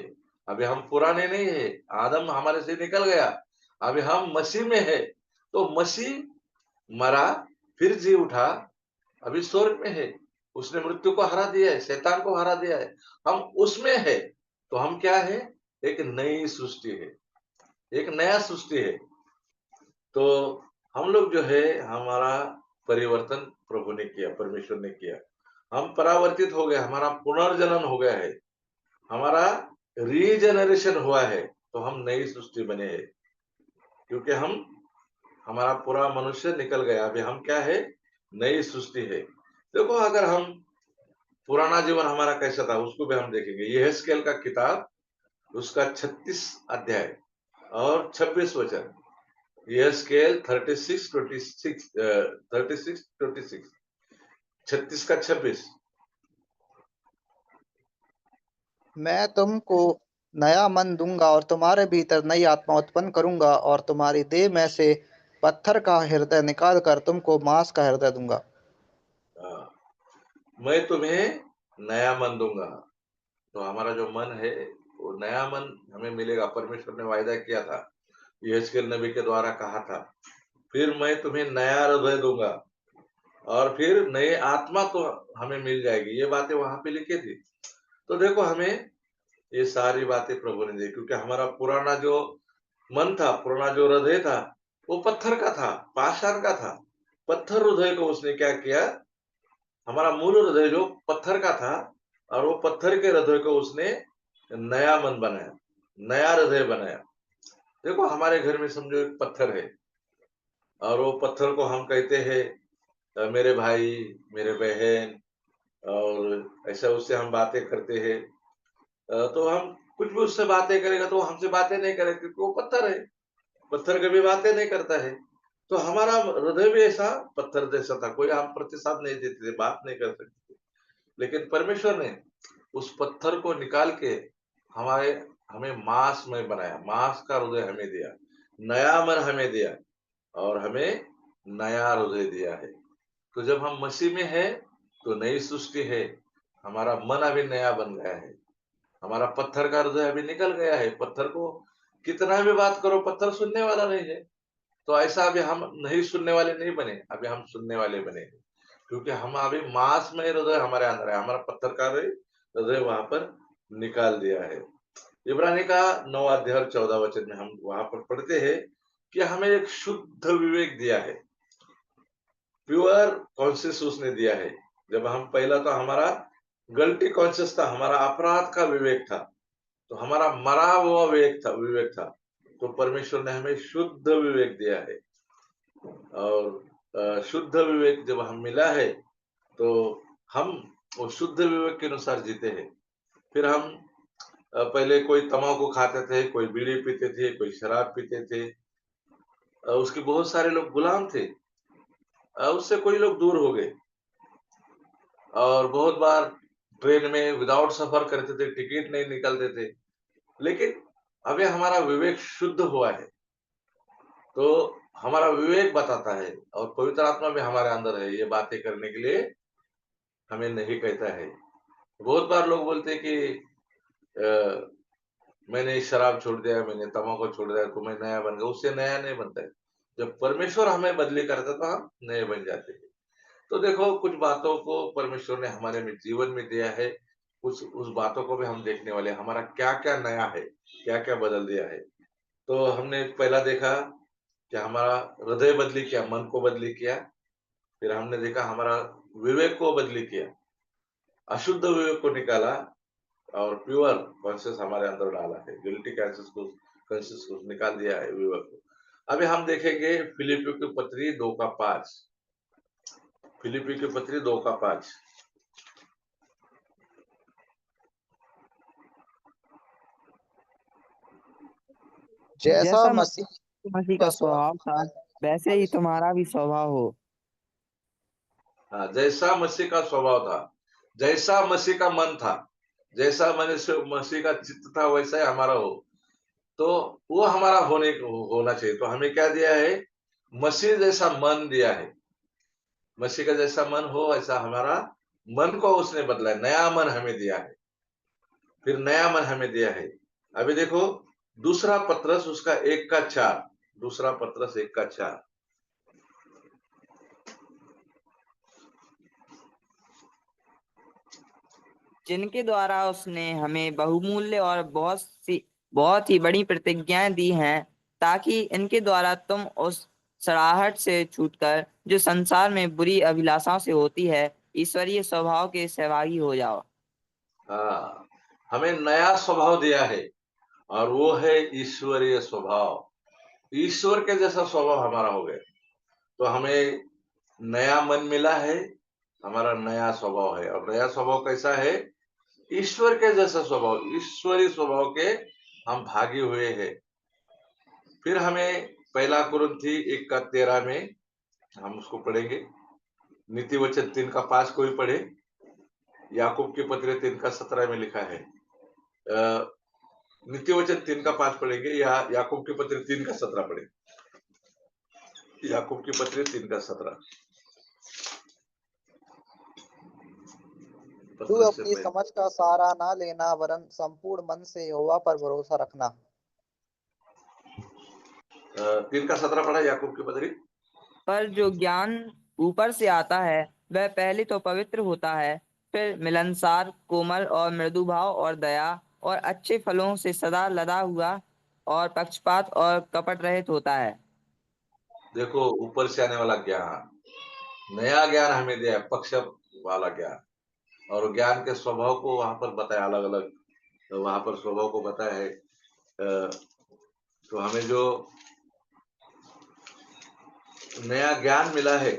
अभी हम पुराने नहीं है, आदम हमारे से निकल गया, अभी हम मसीह में है। तो मसीह मरा, फिर जी उठा, अभी स्वर्ग में है, उसने मृत्यु को हरा दिया है, शैतान को हरा दिया है, हम उसमें है। तो हम क्या है? एक नई सृष्टि है, एक नया सृष्टि है। तो हम लोग जो है, हमारा परिवर्तन प्रभु ने किया, परमेश्वर ने किया। हम परावर्तित हो गए, हमारा पुनर्जन्म हो गया है, हमारा रीजनरेशन हुआ है, तो हम नई सृष्टि बने हैं। क्योंकि हमारा पूरा मनुष्य निकल गया, अभी हम क्या है? नई सृष्टि है। देखो, अगर हम पुराना जीवन हमारा कैसा था उसको भी हम देखेंगे। यहेजकेल का किताब, उसका 36 अध्याय और 26 वचन। यहेजकेल 36:26, 36:26, 36 का 26। मैं तुमको नया मन दूंगा और तुम्हारे भीतर नई आत्मा उत्पन्न करूंगा और तुम्हारी देह में से पत्थर का हृदय निकाल कर तुमको मांस का हृदय दूंगा। हाँ, मैं तुम्हें नया मन दूंगा। तो हमारा जो मन है वो नया मन हमें मिलेगा। परमेश्वर ने वायदा किया था, यहेजकेल नबी के द्वारा कहा था, फिर मैं तुम्हें नया हृदय दूंगा और फिर नई आत्मा तो हमें मिल जाएगी। ये बातें वहां पे लिखी थी। तो देखो, हमें ये सारी बातें प्रभु ने दी, क्योंकि हमारा पुराना जो मन था, पुराना जो हृदय था, वो पत्थर का था, पाषाण का था। पत्थर हृदय को उसने क्या किया? हमारा मूल हृदय जो पत्थर का था, और वो पत्थर के हृदय को उसने नया मन बनाया, नया हृदय बनाया। देखो, हमारे घर में समझो एक पत्थर है, और वो पत्थर को हम कहते हैं मेरे भाई, मेरे बहन, और ऐसा उससे हम बातें करते हैं। तो हम कुछ भी उससे बातें करेगा तो वो हमसे बातें नहीं करेगा, क्योंकि वो पत्थर है, पत्थर कभी बातें नहीं करता है। तो हमारा हृदय भी ऐसा पत्थर जैसा था, कोई हम प्रतिसाद नहीं देते थे, बात नहीं कर सकते थे। लेकिन परमेश्वर ने उस पत्थर को निकाल के हमारे हमें मांस में बनाया, मांस का हृदय हमें दिया, नया मन हमें दिया, और हमें नया हृदय दिया है। तो जब हम मसीह में है तो नई सृष्टि है, हमारा मन अभी नया बन गया है, हमारा पत्थर का हृदय अभी निकल गया है। पत्थर को कितना भी बात करो, पत्थर सुनने वाला नहीं है। तो ऐसा अभी हम नहीं सुनने वाले नहीं बने, अभी हम सुनने वाले बने हैं, क्योंकि हम अभी मांस में हृदय हमारे अंदर है, हमारा पत्थर का हृदय वहां पर निकाल दिया है। इब्रानी का 9 अध्याय और 14 वचन में हम वहां पर पढ़ते हैं कि हमें एक शुद्ध विवेक दिया है, प्योर कॉन्शियस उसने दिया है। जब हम पहला तो हमारा गलती कॉन्शियस था, हमारा अपराध का विवेक था, तो हमारा मरा हुआ विवेक था। तो परमेश्वर ने हमें शुद्ध विवेक दिया है, और शुद्ध विवेक जब हम मिला है तो हम वो शुद्ध विवेक के अनुसार जीते हैं। फिर हम पहले कोई तंबाकू खाते थे, कोई बीड़ी पीते थे, कोई शराब पीते थे, उसके बहुत सारे लोग गुलाम थे, उससे कोई लोग दूर हो गए, और बहुत बार ट्रेन में विदाउट सफर करते थे, टिकट नहीं निकलते थे। लेकिन अभी हमारा विवेक शुद्ध हुआ है, तो हमारा विवेक बताता है और पवित्र आत्मा भी हमारे अंदर है, ये बातें करने के लिए हमें नहीं कहता है। बहुत बार लोग बोलते हैं कि अ, मैंने शराब छोड़ दिया, मैंने तम्बाकू छोड़ दिया तो मैं नया बन गया। उससे नया नहीं बनता है। जब परमेश्वर हमें बदली करता है तो हम नए बन जाते हैं। तो देखो, कुछ बातों को परमेश्वर ने हमारे में जीवन में दिया है, कुछ उस बातों को भी हम देखने वाले हैं, हमारा क्या क्या नया है, क्या क्या बदल दिया है। तो हमने पहला देखा कि हमारा हृदय बदली किया, मन को बदली किया। फिर हमने देखा हमारा विवेक को बदली किया, अशुद्ध विवेक को निकाला और प्योर कॉन्शियस हमारे अंदर डाला है। गिल्टी कॉन्शियस को निकाल दिया है विवेक को। अभी हम देखेंगे फिलिपियों की पत्री 2:5। फिलिपियों की पत्री 2:5। जैसा जैसा मसीह मसीह का का स्वभाव स्वभाव था, है, वैसे ही तुम्हारा भी स्वभाव हो। हाँ, जैसा मसीह का स्वभाव था, जैसा मसीह का मन था, जैसा मसीह का चित्त था, वैसा ही हमारा हो। तो वो हमारा होना चाहिए। तो हमें क्या दिया है? मसीह जैसा मन दिया है। मसीह का जैसा मन हो ऐसा हमारा मन को उसने बदला है, नया मन हमें दिया है। फिर नया मन हमें दिया है। अभी देखो, दूसरा पत्रस उसका 1:4। दूसरा पत्रस 1:4। जिनके द्वारा उसने हमें बहुमूल्य और बहुत ही बड़ी प्रतिज्ञाएं दी हैं, ताकि इनके द्वारा तुम उस सड़ाहट से छूटकर जो संसार में बुरी अभिलाषाओं से होती है, ईश्वरीय स्वभाव के सहभागी हो जाओ। हाँ, हमें नया स्वभाव दिया है और वो है ईश्वरीय स्वभाव। ईश्वर के जैसा स्वभाव हमारा हो गया। तो हमें नया मन मिला है, हमारा नया स्वभाव है। और नया स्वभाव कैसा है? ईश्वर के जैसा स्वभाव, ईश्वरीय स्वभाव के हम भागी हुए हैं। फिर हमें पहला कुरिन्थी 1:13 में हम उसको पढ़ेंगे। नीति वचन 3:5 को भी पढ़े। याकूब की पत्री 3:17 में लिखा है। नीति वचन 3:5 पढ़ेंगे या याकूब की पत्री 3:17 पढ़े। याकूब की पत्री 3:17। तू अपनी समझ का सहारा ना लेना, वरन संपूर्ण मन से यहोवा पर भरोसा रखना। 3:17 पढ़ा याकूब की पत्री। पर जो ज्ञान ऊपर से आता है, वह पहले तो पवित्र होता है, फिर मिलनसार, कोमल और मृदु भाव और दया और अच्छे फलों से सदा लदा हुआ और पक्षपात और कपट रहित होता है। देखो, ऊपर से आने वाला ज्ञान, नया ज्ञान हमें दिया है, पक्ष वाला ज्ञान। और ज्ञान के स्वभाव को वहां पर बताया, अलग अलग वहां पर स्वभाव को बताया है। तो हमें जो नया ज्ञान मिला है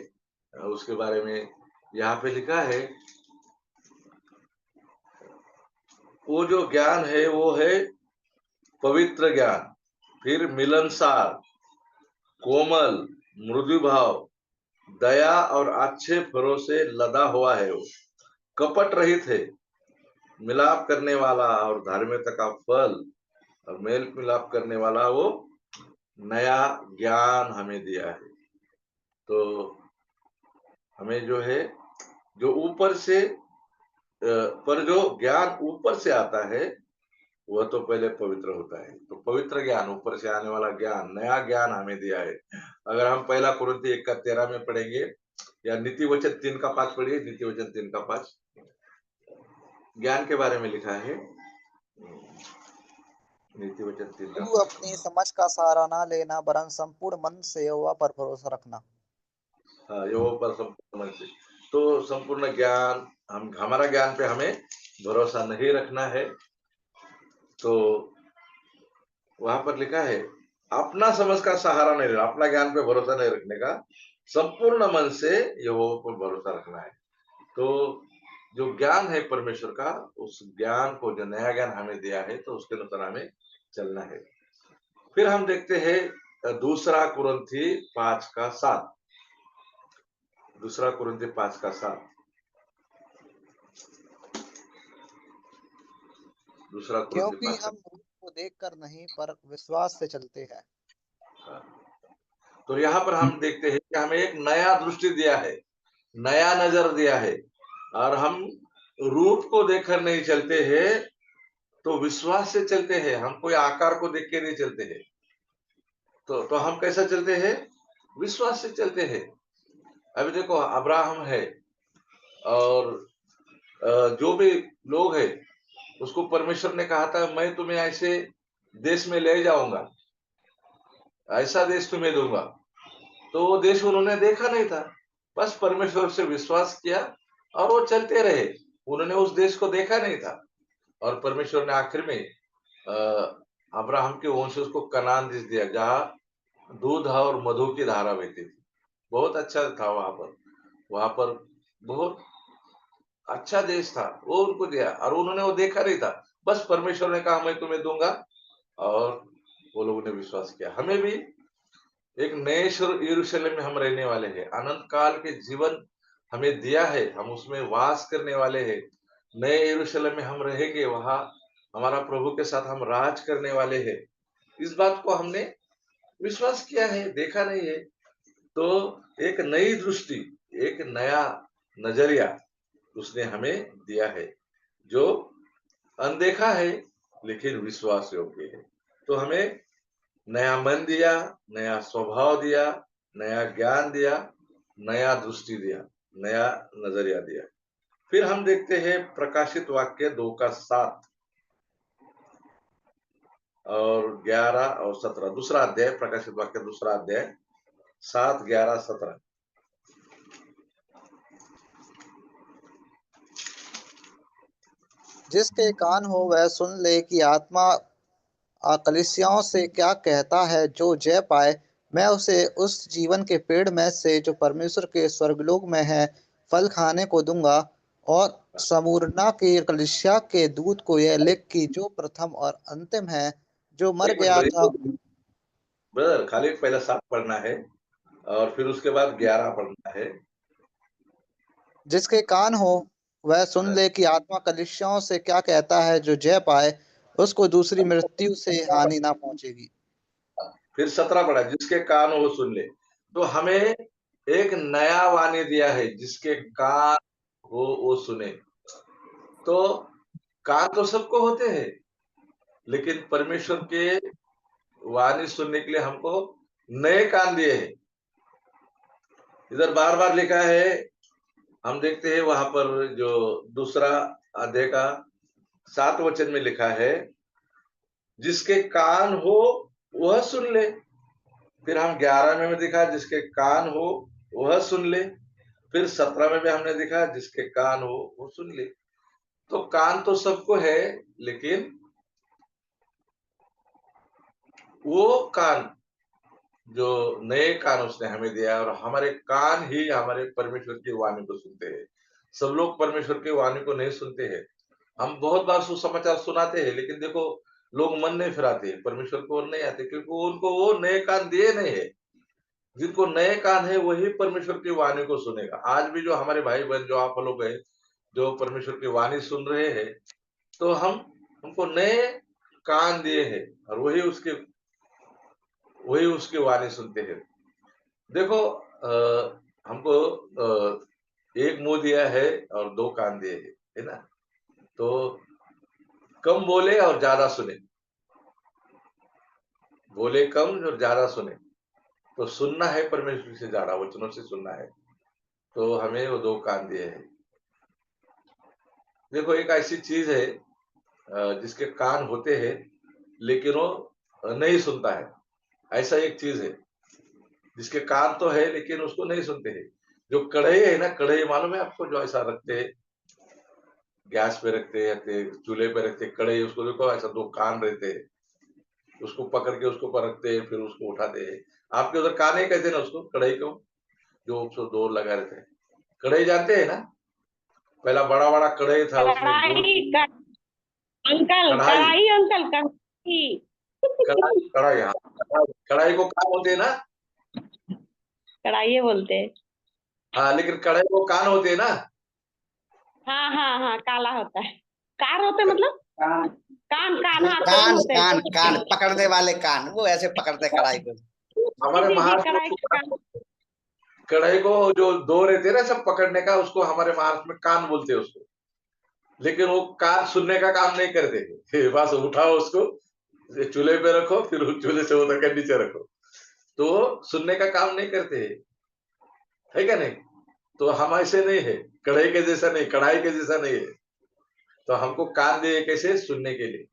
उसके बारे में यहाँ पे लिखा है। वो जो ज्ञान है वो है पवित्र ज्ञान, फिर मिलनसार, कोमल, मृदु भाव, दया और अच्छे फलों से लदा हुआ है। वो कपट रहित है, मिलाप करने वाला और धार्मिकता का फल और मेल मिलाप करने वाला वो नया ज्ञान हमें दिया है। तो हमें जो है, जो ऊपर से पर जो ज्ञान ऊपर से आता है वह तो पहले पवित्र होता है। तो पवित्र ज्ञान, ऊपर से आने वाला ज्ञान, नया ज्ञान हमें दिया है। अगर हम पहला कुरिन्थी 1:13 में पढ़ेंगे या नीति वचन 3:5 पढ़िए। नीति वचन 3:5 ज्ञान के बारे में लिखा है। नीति वचन तू 3:5। अपनी समझ का सहारा ना लेना, वरन संपूर्ण मन से यहोवा पर भरोसा रखना। हाँ, यहोवा पर संपूर्ण मन से। तो संपूर्ण ज्ञान, हमारा ज्ञान पे हमें भरोसा नहीं रखना है। तो वहां पर लिखा है अपना समझ का सहारा नहीं लेना, अपना ज्ञान पे भरोसा नहीं रखने का, संपूर्ण मन से यहोवा पर भरोसा रखना है। तो जो ज्ञान है परमेश्वर का, उस ज्ञान को, जो नया ज्ञान हमें दिया है, तो उसके अनुसार हमें चलना है। फिर हम देखते हैं दूसरा कुरिन्थी 5:7। दूसरा कुरिन्थी 5:7। दूसरा कुरिन्थी क्योंकि 5 का। हम रूप को देखकर नहीं, पर विश्वास से चलते हैं। तो यहाँ पर हम देखते हैं कि हमें एक नया दृष्टि दिया है, नया नजर दिया है, और हम रूप को देखकर नहीं चलते हैं, तो विश्वास से चलते हैं। हम कोई आकार को देख के नहीं चलते हैं। तो हम कैसा चलते हैं? विश्वास से चलते हैं। अभी देखो, अब्राहम है, और जो भी लोग हैं, उसको परमेश्वर ने कहा था, मैं तुम्हें ऐसे देश में ले जाऊंगा, ऐसा देश तुम्हें दूंगा। तो वो देश उन्होंने देखा नहीं था, बस परमेश्वर से विश्वास किया और वो चलते रहे। उन्होंने उस देश को देखा नहीं था, और परमेश्वर ने आखिर में अब्राहम के वंशज को कनान देश दिया, जहाँ दूध और मधु की धारा बहती थी। बहुत अच्छा था वहां पर बहुत अच्छा देश था, वो उनको दिया, और उन्होंने वो देखा नहीं था, बस परमेश्वर ने कहा मैं तुम्हें दूंगा, और वो लोगों ने विश्वास किया। हमें भी एक नए यरूशलेम में हम रहने वाले हैं, अनंत काल के जीवन हमें दिया है, हम उसमें वास करने वाले हैं। नए यरूशलेम में हम रहेंगे, वहां हमारा प्रभु के साथ हम राज करने वाले हैं। इस बात को हमने विश्वास किया है, देखा नहीं है। तो एक नई दृष्टि, एक नया नजरिया उसने हमें दिया है, जो अनदेखा है लेकिन विश्वास योग्य है। तो हमें नया मन दिया, नया स्वभाव दिया, नया ज्ञान दिया, नया दृष्टि दिया, नया नजरिया दिया। फिर हम देखते हैं प्रकाशित वाक्य 2:7 और 11 और 17, दूसरा अध्याय, प्रकाशित वाक्य दूसरा अध्याय 7, 11, 17। जिसके कान हो वह सुन ले कि आत्मा कलीसियाओं से क्या कहता है। जो जय पाए, मैं उसे उस जीवन के पेड़ में से जो परमेश्वर के स्वर्गलोक में है फल खाने को दूंगा। और समूरना की कलीसिया के दूत को यह लिख कि जो प्रथम और अंतिम है, जो मर एक गया था। मिनट ब्रदर, खाली पहला 7 पढ़ना है और फिर उसके बाद 11 पढ़ना है। जिसके कान हो वह सुन ले कि आत्मा कलीसियाओं से क्या कहता है। जो जय पाए, उसको दूसरी मृत्यु से हानि ना पहुंचेगी। फिर 17 पढ़ा, जिसके कान हो सुन ले। तो हमें एक नया वाणी दिया है, जिसके कान हो वो सुने। तो कान तो सबको होते हैं, लेकिन परमेश्वर के वाणी सुनने के लिए हमको नए कान दिए हैं। इधर बार बार लिखा है, हम देखते हैं वहां पर जो दूसरा अध्याय का 7 वचन में लिखा है, जिसके कान हो वह सुन ले। फिर हम 11 में दिखा, जिसके कान हो वह सुन ले। फिर 17 में भी हमने देखा, जिसके कान हो वो सुन ले। तो कान तो सबको है, लेकिन वो कान, जो नए कान उसने हमें दिया, और हमारे कान ही हमारे परमेश्वर की वाणी को सुनते हैं। सब लोग परमेश्वर की वाणी को नहीं सुनते हैं। हम बहुत बार सुसमाचार सुनाते हैं, लेकिन देखो लोग मन नहीं फिराते, परमेश्वर को ओर नहीं आते, क्योंकि उनको वो नए कान दिए नहीं है। जिनको नए कान है वही परमेश्वर की वाणी को सुनेगा। आज भी जो हमारे भाई बहन, जो आप लोग हैं, जो परमेश्वर की वाणी सुन रहे हैं, तो हमको नए कान दिए हैं, और वही उसकी वाणी सुनते हैं। देखो, हमको एक मुंह दिया है और 2 कान दिए हैं, है ना? तो कम बोले और ज्यादा सुने, बोले कम और ज्यादा सुने। तो सुनना है परमेश्वर से ज्यादा, वचनों से सुनना है। तो हमें वो 2 कान दिए हैं। देखो, एक ऐसी चीज है जिसके कान होते हैं लेकिन वो नहीं सुनता है। ऐसा एक चीज है जिसके कान तो है लेकिन उसको नहीं सुनते हैं। जो कढ़ाई है ना, कढ़ाई मालूम है आपको, जो ऐसा रखते हैं, गैस पे रखते हैं, चूल्हे पे रखते हैं कढ़ाई, उसको देखो ऐसा 2 कान रहते हैं। उसको पकड़ के उसको ऊपर रखते हैं, फिर उसको उठाते हैं। आपके उधर कान ही कहते हैं ना उसको, कढ़ाई को, जो उसको 2 लगा रहते हैं। कढ़ाई जानते हैं ना? पहला बड़ा बड़ा कढ़ाई था, उसमें गुड़, कढ़ाई अंकल, कढ़ाई, कढ़ाई अंकल, कढ़ाई। कढ़ाई, कढ़ाई, हाँ, कढ़ाई को कान होते हैं ना। कढ़ाई बोलते हैं। हाँ, लेकिन कढ़ाई को कान होते हैं ना। हाँ हाँ हाँ, काला होता है। कार होते हैं मतलब कान कान, हाँ, कान होते हैं, कान दो कान होते हैं। पकड़ने वाले कान, वो ऐसे पकड़ते कढ़ाई को। हमारे जी जी महाराष्ट्र में कढ़ाई का काम। कढ़ाई को जो दो रहते हैं ना सब पकड़ने का, उसको हमारे महाराष्ट्र में कान बोलते हैं उसको। लेकिन वो कान सुनने का काम नहीं करते बस उठाओ उसको, चूल्हे पे रखो, फिर उस चूल्हे से उतर कर नीचे रखो, तो सुनने का काम नहीं करते है क्या नहीं? तो हम ऐसे नहीं है, कढ़ाई के जैसा नहीं, कढ़ाई के जैसा नहीं है। तो हमको कान दिए कैसे? सुनने के लिए।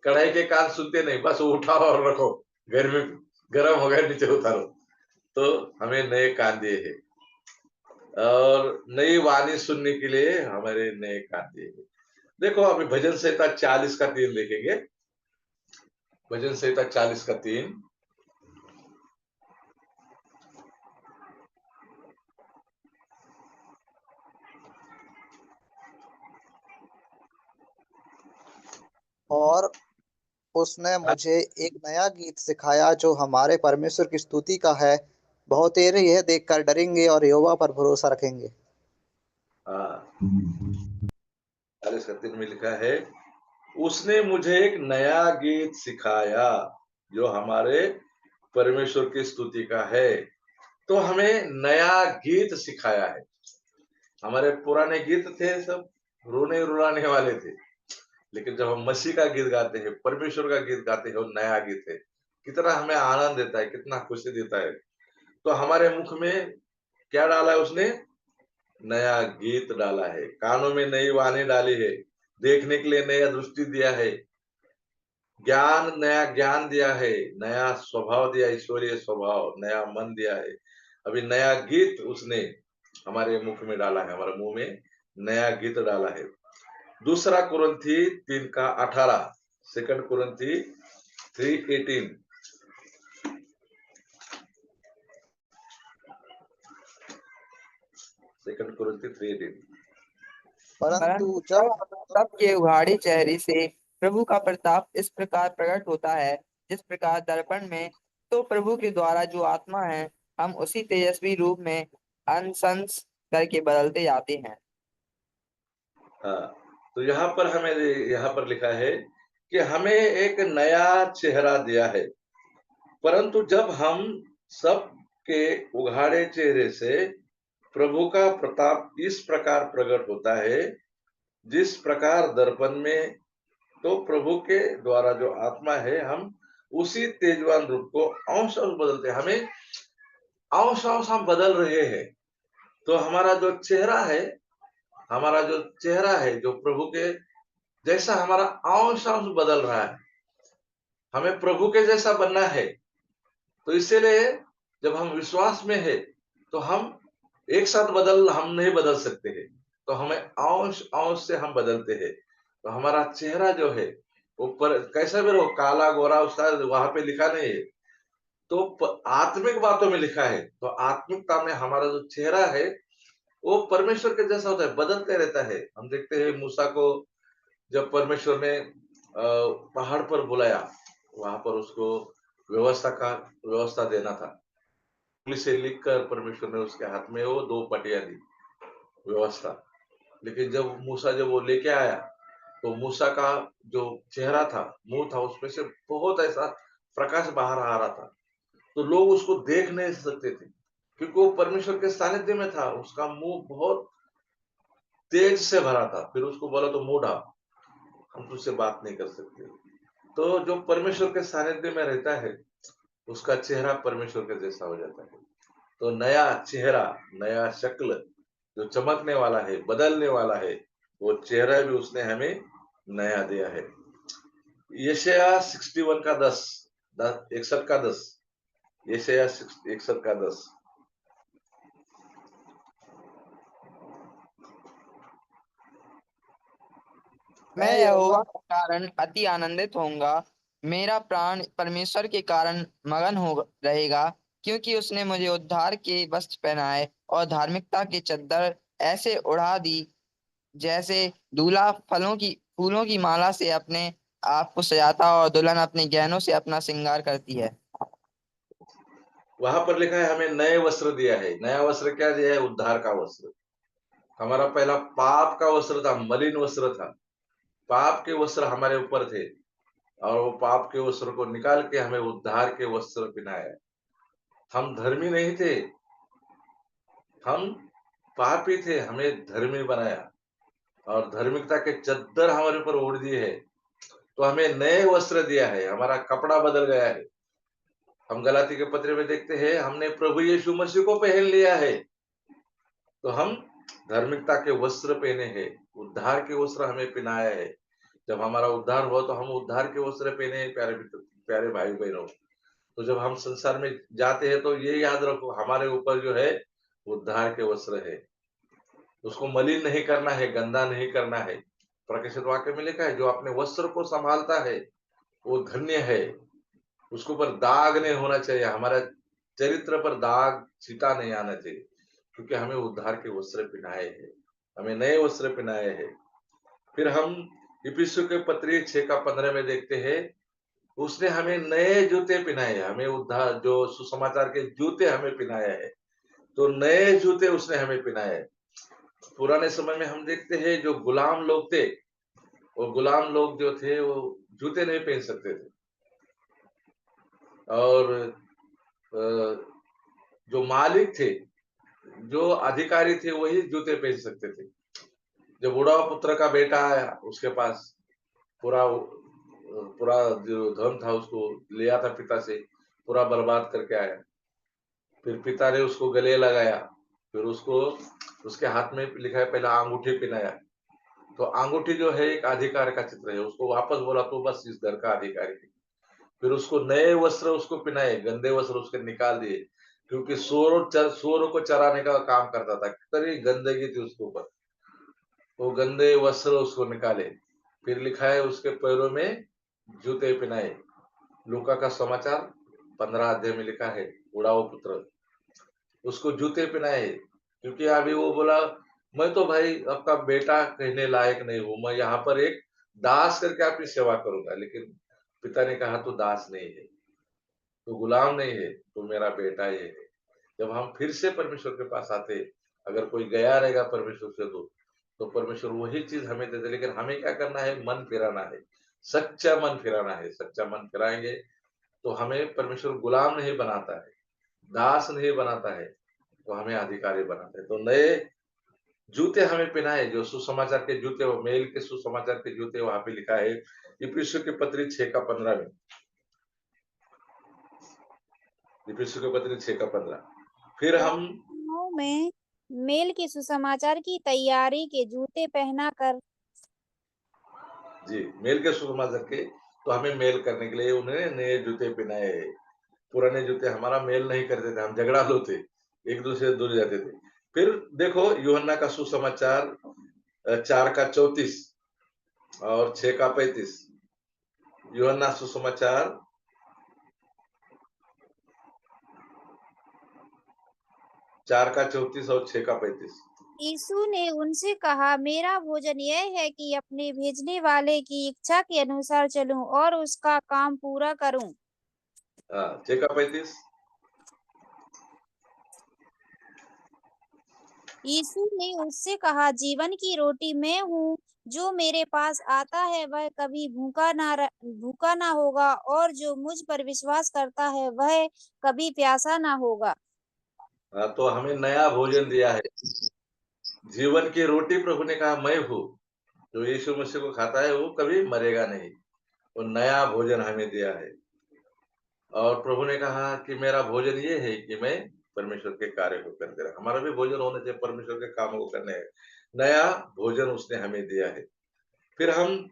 कढ़ाई के कान सुनते नहीं, बस उठाओ और रखो, घर में गर्म हो गया नीचे उतारो। तो हमें नए कान दिए हैं और नई वाणी सुनने के लिए हमारे नए कान दिए हैं। देखो अभी भजन संहिता 40 का 3 देखेंगे। भजन संहिता 40 का 3। और उसने मुझे एक नया गीत सिखाया जो हमारे परमेश्वर की स्तुति का है। बहुतेरे यह देखकर डरेंगे और यहोवा पर भरोसा रखेंगे। हाँ, 40 का 3 में लिखा है, उसने मुझे एक नया गीत सिखाया जो हमारे परमेश्वर की स्तुति का है। तो हमें नया गीत सिखाया है। हमारे पुराने गीत थे सब रोने रुलाने वाले थे, लेकिन जब हम मसीह का गीत गाते हैं, परमेश्वर का गीत गाते हैं, वो नया गीत है। कितना हमें आनंद देता है, कितना खुशी देता है। तो हमारे मुख में क्या डाला है उसने? नया गीत डाला है, कानों में नई वाणी डाली है, देखने के लिए नया दृष्टि दिया है, ज्ञान नया ज्ञान दिया है, नया स्वभाव दिया, ईश्वरीय स्वभाव, नया मन दिया है। अभी नया गीत उसने हमारे मुख में डाला है, हमारे मुंह में नया गीत डाला है। दूसरा कुरिन्थी 3 का 18, सेकंड कुरिन्थी 3:18। सेकंड कुरिन्थी 3:18। परंतु परंतु जब जब हम सबके उघाड़े चेहरे से प्रभु का प्रताप इस प्रकार प्रकट होता है, जिस प्रकार दर्पण में, तो प्रभु के द्वारा जो आत्मा है, हम उसी तेजस्वी रूप में अंशंस करके बदलते जाते हैं। हाँ, तो यहाँ पर हमें यहाँ पर लिखा है कि हमें एक नया चेहरा दिया है, परंतु जब हम सब के उघाड़े चेहरे से प्रभु का प्रताप इस प्रकार प्रकट होता है, जिस प्रकार दर्पण में, तो प्रभु के द्वारा जो आत्मा है, हम उसी तेजवान रूप को अंश अंश बदलते हैं। हमें अंश अंश हम बदल रहे हैं। तो हमारा जो चेहरा है, हमारा जो चेहरा है, जो प्रभु के जैसा हमारा अंश अंश बदल रहा है, हमें प्रभु के जैसा बनना है। तो इसीलिए जब हम विश्वास में है, तो हम एक साथ हम नहीं बदल सकते हैं। तो हमें अंश अंश से हम बदलते हैं। तो हमारा चेहरा जो है, ऊपर कैसा भी रहो, काला गोरा, उसका वहां पे लिखा नहीं है। तो आत्मिक बातों में लिखा है। तो आत्मिकता में हमारा जो चेहरा है, वो परमेश्वर के जैसा होता है, बदलते रहता है। हम देखते हैं मूसा को जब परमेश्वर ने पहाड़ पर बुलाया, वहां पर उसको व्यवस्था देना था। पुलिस से लिखकर परमेश्वर ने उसके हाथ में वो 2 पटिया दी, व्यवस्था। लेकिन जब मूसा जब वो लेके आया, तो मूसा का जो चेहरा था, मुंह था, उसमें से बहुत ऐसा प्रकाश बाहर आ रहा था। तो लोग उसको देख नहीं सकते थे, क्योंकि वो परमेश्वर के सानिध्य में था। उसका मुंह बहुत तेज से भरा था। फिर उसको बोला तो मुंह ढाप, हम तुझसे बात नहीं कर सकते। तो जो परमेश्वर के सानिध्य में रहता है, उसका चेहरा परमेश्वर के जैसा हो जाता है। तो नया चेहरा, नया शक्ल जो चमकने वाला है, बदलने वाला है, वो चेहरा भी उसने हमें नया दिया है। यशायाह 61 का 10, 61 का 10, यशायाह 61 का 10। मैं यहोवा के कारण अति आनंदित होऊंगा, मेरा प्राण परमेश्वर के कारण मगन हो रहेगा, क्योंकि उसने मुझे उद्धार के वस्त्र पहनाए और धार्मिकता की चद्दर ऐसे उड़ा दी, जैसे दूल्हा फूलों की माला से अपने आप को सजाता और दुल्हन अपने गहनों से अपना श्रृंगार करती है। वहां पर लिखा है हमें नए वस्त्र दिया है। नया वस्त्र क्या दिया है? उद्धार का वस्त्र। हमारा पहला पाप का वस्त्र था, मलिन वस्त्र था। पाप के वस्त्र हमारे ऊपर थे, और वो पाप के वस्त्र को निकाल के हमें उद्धार के वस्त्र पहनाया। हम धर्मी नहीं थे, हम पापी थे, हमें धर्मी बनाया और धार्मिकता के चद्दर हमारे ऊपर ओढ़ दिए है, तो हमें नए वस्त्र दिया है, हमारा कपड़ा बदल गया है। हम गलाती के पत्र में देखते हैं, हमने प्रभु यीशु मसीह को पहन लिया है, तो हम धार्मिकता के वस्त्र पहने हैं, उद्धार के वस्त्र हमें पहनाया है। जब हमारा उद्धार हुआ तो हम उद्धार के वस्त्र पहने हैं, प्यारे मित्र, प्यारे भाई बहनों। तो जब हम संसार में जाते हैं तो ये याद रखो, हमारे ऊपर जो है उद्धार के वस्त्र है, उसको मलिन नहीं करना है, गंदा नहीं करना है। प्रकाशित वाक्य में लिखा है, जो अपने वस्त्र को संभालता है वो धन्य है, उसके ऊपर दाग नहीं होना चाहिए, हमारा चरित्र पर दाग छीटा नहीं आना चाहिए, क्योंकि हमें उद्धार के वस्त्र पहनाए हैं, हमें नए वस्त्र पहनाए हैं। फिर हम इफिसियों के पत्री 6:15 में देखते हैं, उसने हमें नए जूते पहनाए हैं, हमें उद्धार जो सुसमाचार के जूते हमें पहनाए हैं, तो नए जूते उसने हमें पहनाए हैं। पुराने समय में हम देखते हैं जो गुलाम लोग थे, वो गुलाम लोग जो थे वो जूते नहीं पहन सकते थे, और जो मालिक थे, जो अधिकारी थे, वही जूते पहन सकते थे। जब बूढ़ा पुत्र का बेटा आया, उसके पास पूरा पूरा जो धन था उसको लिया था पिता से, पूरा बर्बाद करके आया। फिर पिता ने उसको गले लगाया, फिर उसको उसके हाथ में लिखा है, पहला अंगूठी पहनाया। तो अंगूठी जो है एक अधिकार का चित्र है, उसको वापस बोला तो बस इस घर का अधिकारी है। फिर उसको नए वस्त्र उसको पहनाए, गंदे वस्त्र उसके निकाल दिए, क्योंकि सूअरों को चराने का काम करता था, कितनी गंदगी थी उसके ऊपर, वो गंदे वस्त्र उसको निकाले। फिर लिखा है उसके पैरों में जूते पहनाए। लूका का समाचार 15 अध्याय में लिखा है, बुढ़ाओ पुत्र उसको जूते पहनाए, क्योंकि अभी वो बोला, मैं तो भाई आपका बेटा कहने लायक नहीं हूं, मैं यहाँ पर एक दास करके आपकी सेवा करूंगा। लेकिन पिता ने कहा, तो दास नहीं है, तो गुलाम नहीं है, तो मेरा बेटा ये है। जब हम फिर से परमेश्वर के पास आते, अगर कोई गया रहेगा परमेश्वर से दूर, तो परमेश्वर वही चीज हमें देते, लेकिन हमें क्या करना है, मन फिराना है, सच्चा मन फिराना है। सच्चा मन फिराएंगे तो हमें परमेश्वर गुलाम नहीं बनाता है, दास नहीं बनाता है, तो हमें अधिकारी बनाते हैं। तो नए जूते हमें पहनाए, जो सुसमाचार के जूते, वो मेल के सुसमाचार के जूते, वहां पे लिखा है इफिसियों की पत्री 6:15 में। इफिसियों की पत्री 6:15। फिर हम प्रार्थनाओं में मेल के सुसमाचार की तैयारी के जूते पहना कर जी, मेल के सुसमाचार के, तो हमें मेल करने के लिए उन्होंने नए जूते पहनाए। पुराने जूते हमारा मेल नहीं करते थे, हम झगड़ालू थे, एक दूसरे से दूर जाते थे। फिर देखो यूहन्ना का सुसमाचार 4:34 और 6:35। यूहन्ना सुसमाचार 4:34 और 6:35। यीशु ने उनसे कहा, मेरा भोजन यह है कि अपने भेजने वाले की इच्छा के अनुसार चलूं और उसका काम पूरा करूं। 6:35। यीशु ने उससे कहा, जीवन की रोटी मैं हूँ, जो मेरे पास आता है वह कभी भूखा ना होगा, और जो मुझ पर विश्वास करता है वह कभी प्यासा ना होगा। तो हमें नया भोजन दिया है, जीवन की रोटी प्रभु ने कहा मैं हूँ, जो यीशु मसीह को खाता है वो कभी मरेगा नहीं, वो नया भोजन हमें दिया है। और प्रभु ने कहा कि मेरा भोजन ये है कि मैं परमेश्वर के कार्य को करते रहा। हमारा भी भोजन होना चाहिए परमेश्वर के कामों को करने है, नया भोजन उसने हमें दिया है। फिर हम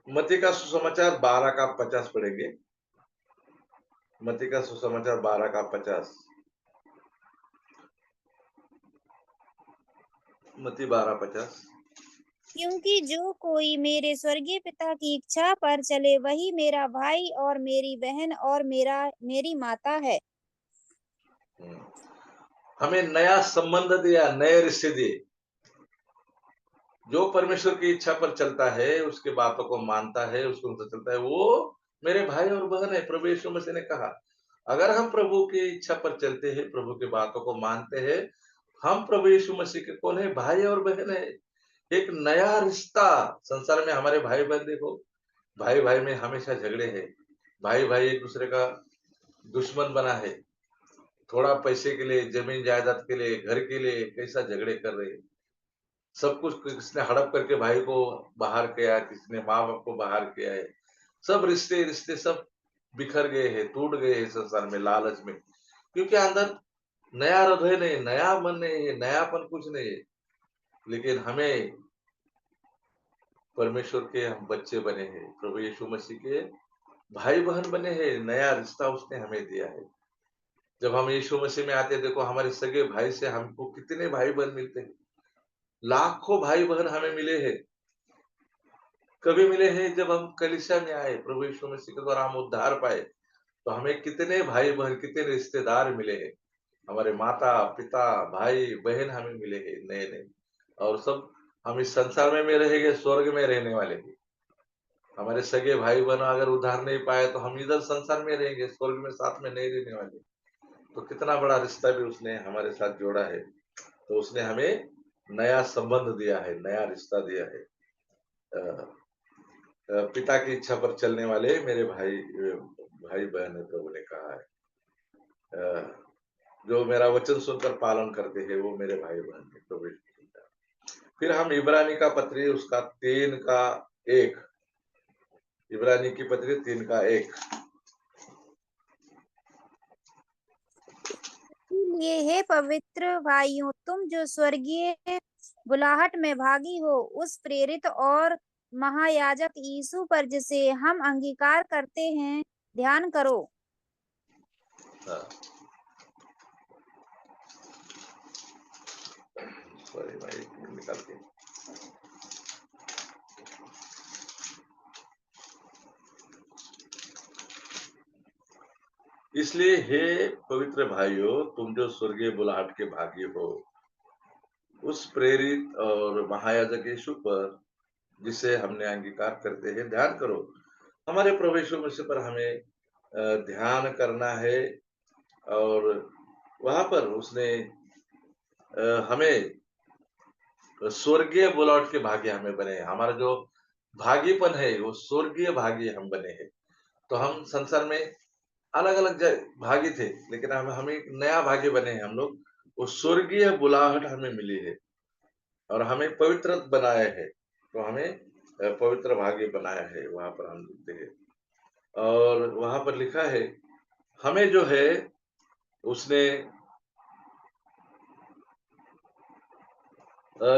मत्ती का सुसमाचार 12:50 पढ़ेंगे। मत्ती का सुसमाचार 12:50। मत्ती 12:50। क्योंकि जो कोई मेरे स्वर्गीय पिता की इच्छा पर चले वही मेरा भाई और मेरी बहन और मेरी माता है। हमें नया संबंध दिया, नए रिश्ते दिए। जो परमेश्वर की इच्छा पर चलता है, उसके बातों को मानता है, उसको अनुसार चलता है, वो मेरे भाई और बहन है। प्रभु यीशु मसीह ने कहा, अगर हम प्रभु की इच्छा पर चलते हैं, प्रभु की बातों को मानते हैं, हम प्रभु यीशु मसीह के कौन है, भाई और बहन है। एक नया रिश्ता। संसार में हमारे भाई बहन देखो, भाई भाई में हमेशा झगड़े हैं, भाई भाई एक दूसरे का दुश्मन बना है, थोड़ा पैसे के लिए, जमीन जायदाद के लिए, घर के लिए कैसा झगड़े कर रहे हैं। सब कुछ किसने हड़प करके भाई को बाहर किया, किसने माँ बाप को बाहर किया है। सब रिश्ते रिश्ते सब बिखर गए हैं, टूट गए हैं संसार में, लालच में, क्योंकि अंदर नया हृदय नहीं, नया मन नहीं है, नयापन कुछ नहीं है। लेकिन हमें परमेश्वर के हम बच्चे बने हैं, प्रभु यीशु मसीह के भाई बहन बने हैं, नया रिश्ता उसने हमें दिया है। जब हम यीशु मसीह में आते हैं, देखो हमारे सगे भाई से हमको कितने भाई बहन मिलते हैं, लाखों भाई बहन हमें मिले हैं। कभी मिले हैं जब हम कलीसिया में आए, प्रभु यीशु मसीह के द्वारा हम उद्धार पाए, तो हमें कितने भाई बहन, कितने रिश्तेदार मिले हैं। हमारे माता पिता भाई बहन हमें मिले हैं नए नए, और सब हम इस संसार में रहेंगे, स्वर्ग में रहने वाले हैं। हमारे सगे भाई बहन अगर उद्धार नहीं पाए तो हम इधर संसार में रहेंगे, स्वर्ग में साथ में नहीं रहने वाले। तो कितना बड़ा रिश्ता भी उसने हमारे साथ जोड़ा है। तो उसने हमें नया संबंध दिया है, नया रिश्ता दिया है। पिता की इच्छा पर चलने वाले मेरे भाई बहन है, प्रभु ने कहा है। जो मेरा वचन सुनकर पालन करते हैं वो मेरे भाई बहन है, प्रभु। फिर हम इब्रानी का पत्री उसका 3:1, इब्रानी की पत्री 3:1। इसलिए हे पवित्र भाइयों, तुम जो स्वर्गीय बुलाहट में भागी हो, उस प्रेरित और महायाजक यीशु पर जिसे हम अंगीकार करते हैं, ध्यान करो। सॉरी भाई, निकालते हैं। इसलिए हे पवित्र भाइयों, तुम जो स्वर्गीय बुलाहट के भागी हो, उस प्रेरित और महायाजक यीशु पर जिसे हमने अंगीकार करते हैं, ध्यान करो। हमारे प्रभु यीशु मसीह पर हमें ध्यान करना है, और वहां पर उसने हमें स्वर्गीय बुलाहट के भागी हमें बने हैं। हमारा जो भागीपन है वो स्वर्गीय भागी हम बने हैं। तो हम संसार में अलग अलग भागी थे, लेकिन हम एक नया भागी बने हैं हम लोग। वो स्वर्गीय बुलाहट हमें मिली है और हमें पवित्र बनाया है। तो हमें पवित्र भागी बनाया है, वहां पर हम लिखते हैं। और वहां पर लिखा है हमें जो है उसने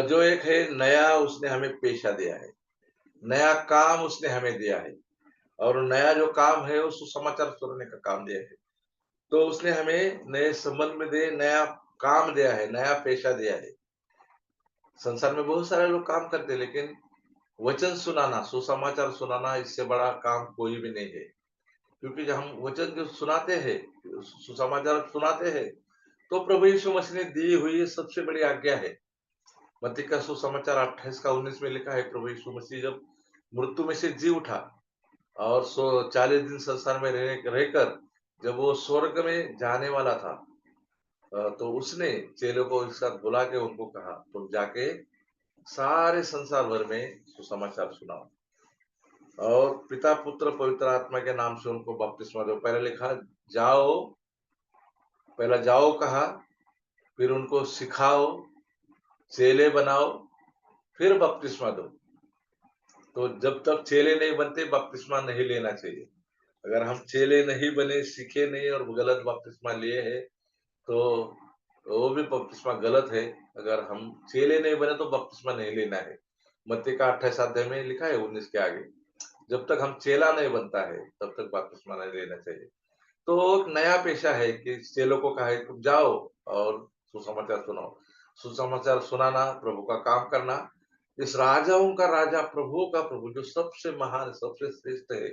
जो एक है नया उसने हमें पेशा दिया है, नया काम उसने हमें दिया है। और नया जो काम है वो सुसमाचार सुनाने का काम दिया है। तो उसने हमें नए संबंध में दे नया काम दिया है, नया पेशा दिया है। संसार में बहुत सारे लोग काम करते हैं, लेकिन वचन सुनाना, सुसमाचार सुनाना, इससे बड़ा काम कोई भी नहीं है। क्योंकि जब हम वचन जो सुनाते हैं, सुसमाचार सुनाते हैं, तो प्रभु यीशु मसीह ने दी हुई सबसे बड़ी आज्ञा है। मत्ती का सुसमाचार 28:19 में लिखा है, प्रभु यीशु मसीह जब मृत्यु में से जी उठा और 40 दिन संसार में रहकर जब वो स्वर्ग में जाने वाला था, तो उसने चेलों को एक साथ बुला के उनको कहा, तुम जाके सारे संसार भर में सुसमाचार सुनाओ और पिता पुत्र पवित्र आत्मा के नाम से उनको बपतिस्मा दो। पहले लिखा जाओ, पहला जाओ कहा, फिर उनको सिखाओ, चेले बनाओ, फिर बपतिस्मा दो। तो जब तक चेले नहीं बनते बपतिस्मा नहीं लेना चाहिए। अगर हम चेले नहीं बने, सीखे नहीं और गलत बपतिस्मा लिए हैं, तो वो भी बपतिस्मा गलत है। अगर हम चेले नहीं बने तो बपतिस्मा नहीं लेना है। मत्ती का 28 अध्याय में लिखा है 19 के आगे, जब तक हम चेला नहीं बनता है तब तक बपतिस्मा नहीं लेना चाहिए। तो एक नया पेशा है कि चेलों को कहा है तुम जाओ और सुसमाचार सुनाओ। सुसमाचार सुनाना, प्रभु का काम करना, इस राजाओं का राजा, प्रभुओं का प्रभु, जो सबसे महान, सबसे श्रेष्ठ है,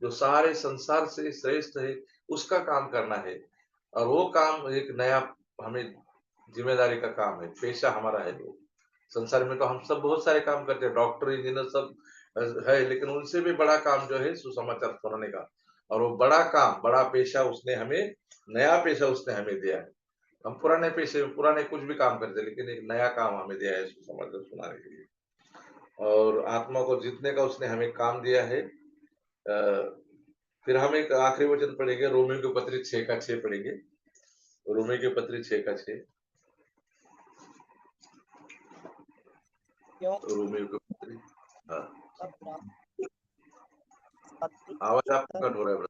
जो सारे संसार से श्रेष्ठ है, उसका काम करना है। और वो काम एक नया हमें जिम्मेदारी का काम है, पेशा हमारा है। वो संसार में तो हम सब बहुत सारे काम करते हैं, डॉक्टर इंजीनियर सब है, लेकिन उनसे भी बड़ा काम जो है सुसमाचार सुनाने का। और वो बड़ा काम, बड़ा पेशा उसने हमें, नया पेशा उसने हमें दिया है। हम पुराने पेशे, पुराने कुछ भी काम करते हैं, लेकिन एक नया काम हमें दिया है सुसमाचार सुनाने के लिए। और आत्मा को जीतने का उसने हमें काम दिया है। फिर हम एक आखिरी वचन पढ़ेंगे, रोमियो की पत्री 6 का 6 पढ़ेंगे। रोमियो की पत्री 6 का 6। क्यों रोमियो की पत्री, हाँ, अपना आवाज आपका कट हो रहा है brother।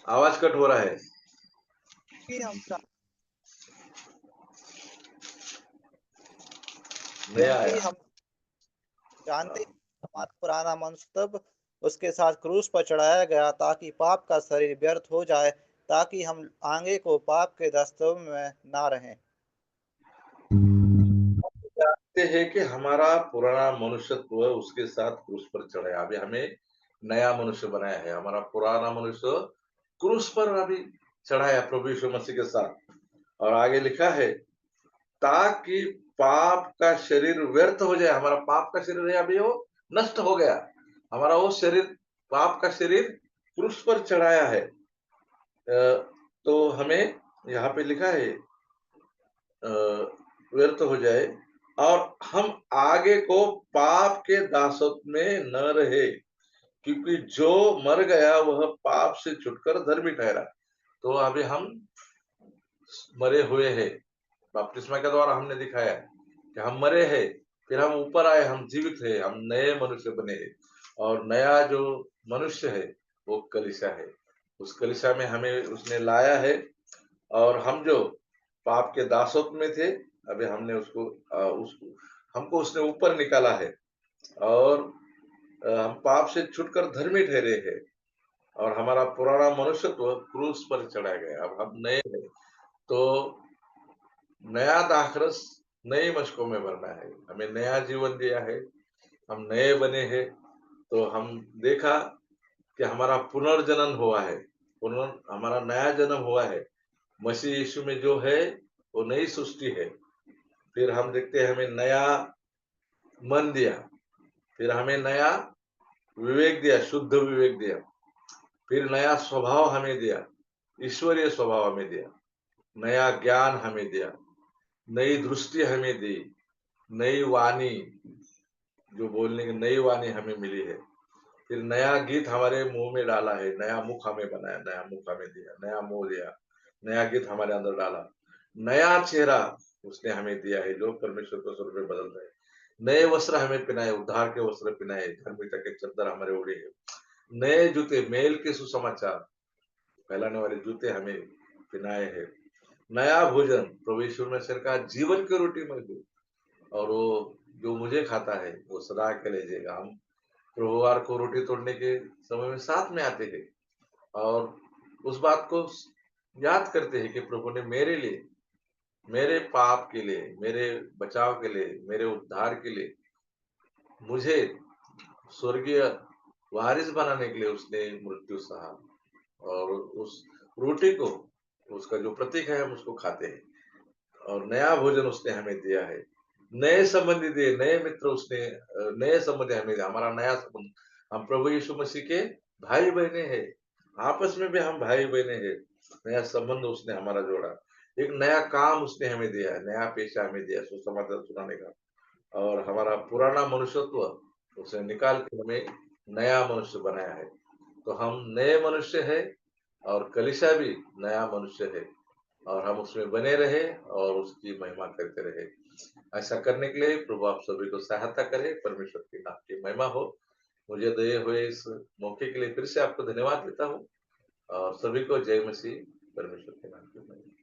आवाज कट हो रहा है। कि हम नया क्योंकि आया। हम जानते हैं कि हमारा पुराना मनुष्य तब उसके साथ क्रूस पर चढ़ाया गया ताकि पाप का शरीर व्यर्थ हो जाए, ताकि हम आगे को पाप के दस्तों में ना रहें। जानते हैं कि हमारा पुराना मनुष्यत्व उसके साथ क्रूस पर चढ़ा। अभी हमें नया मनुष्य बनाया है। हमारा पुराना मनुष्य क्रूस पर अभी चढ़ाया प्रभु यीशु मसीह के साथ। और आगे लिखा है, ताकि पाप का शरीर व्यर्थ हो जाए। हमारा पाप का शरीर है अभी वो नष्ट हो गया। हमारा वो शरीर, पाप का शरीर क्रूस पर चढ़ाया है। तो हमें यहाँ पे लिखा है व्यर्थ हो जाए और हम आगे को पाप के दासत्व में न रहे, क्योंकि जो मर गया वह पाप से छुटकर धर्मी ठहरा। तो अभी हम मरे हुए हैं। बपतिस्मा के द्वारा हमने दिखाया कि हम मरे हैं, फिर हम ऊपर आए, हम जीवित हैं, हम नए मनुष्य बने हैं। और नया जो मनुष्य है वो कलीसिया है। उस कलीसिया में हमें उसने लाया है। और हम जो पाप के दासत्व में थे, अभी हमने उसको हमको उसने ऊपर निकाला है। और हम पाप से छुटकर धर्मी ठहरे हैं। और हमारा पुराना मनुष्यत्व क्रूस पर चढ़ा गया। अब हम नए हैं। तो नया दाखरस नई मशकों में भरना है। हमें नया जीवन दिया है, हम नए बने हैं। तो हम देखा कि हमारा पुनर्जन्म हुआ है, हमारा नया जन्म हुआ है। मसीह यीशु में जो है वो नई सृष्टि है। फिर हम देखते हैं हमें नया मन दिया, फिर हमें नया विवेक दिया, शुद्ध विवेक दिया, फिर नया स्वभाव हमें दिया, ईश्वरीय स्वभाव हमें दिया, नया ज्ञान हमें दिया, नई दृष्टि हमें दी, नई वाणी, जो बोलने की नई वाणी हमें मिली है। फिर नया गीत हमारे मुंह में डाला है, नया मुख हमें बनाया, नया मुख हमें दिया, नया मुंह दिया, नया गीत हमारे अंदर डाला, नया चेहरा उसने हमें दिया है जो परमेश्वर के स्वरूप में बदलता है। नए वस्त्र हमें पहनाए, उद्धार के वस्त्र पहनाए, धर्मिकता के चद्दर हमारे ओढ़े है। नए जूते, मेल के सुसमाचार फैलाने वाले जूते हमें पहनाए हैं। नया भोजन, प्रभु यीशु मसीह का जीवन की रोटी मैं दूं, और वो जो मुझे खाता है वो सदा के लिए जिएगा। हम प्रभुवार को रोटी तोड़ने के समय में साथ में आते हैं और उस बात को याद करते हैं कि प्रभु ने मेरे लिए, मेरे पाप के लिए, मेरे बचाव के लिए, मेरे उद्धार के लिए मुझे स्वर्गीय वारिस बनाने के लिए उसने मृत्यु सहा। और उस रोटी को, उसका जो प्रतीक है, हम उसको खाते हैं। और नया भोजन उसने हमें दिया है, नए संबंधी दिए, नए मित्र उसने, नए संबंध हमें दिया, हमारा नया संबंध। हम प्रभु यीशु मसीह के भाई बहने हैं, आपस में भी हम भाई बहने हैं। नया संबंध उसने हमारा जोड़ा, एक नया काम उसने हमें दिया है, नया पेशा हमें दिया सुसमाचार सुनाने का। और हमारा पुराना मनुष्यत्व उसे निकाल के हमें नया मनुष्य बनाया है। तो हम नए मनुष्य है और कलीसिया भी नया मनुष्य है। और हम उसमें बने रहे और उसकी महिमा करते रहे। ऐसा करने के लिए प्रभु आप सभी को सहायता करे। परमेश्वर के नाम की महिमा हो। मुझे दिए हुए इस मौके के लिए फिर से आपको धन्यवाद देता हूँ और सभी को जय मसीह। परमेश्वर के नाम की महिमा।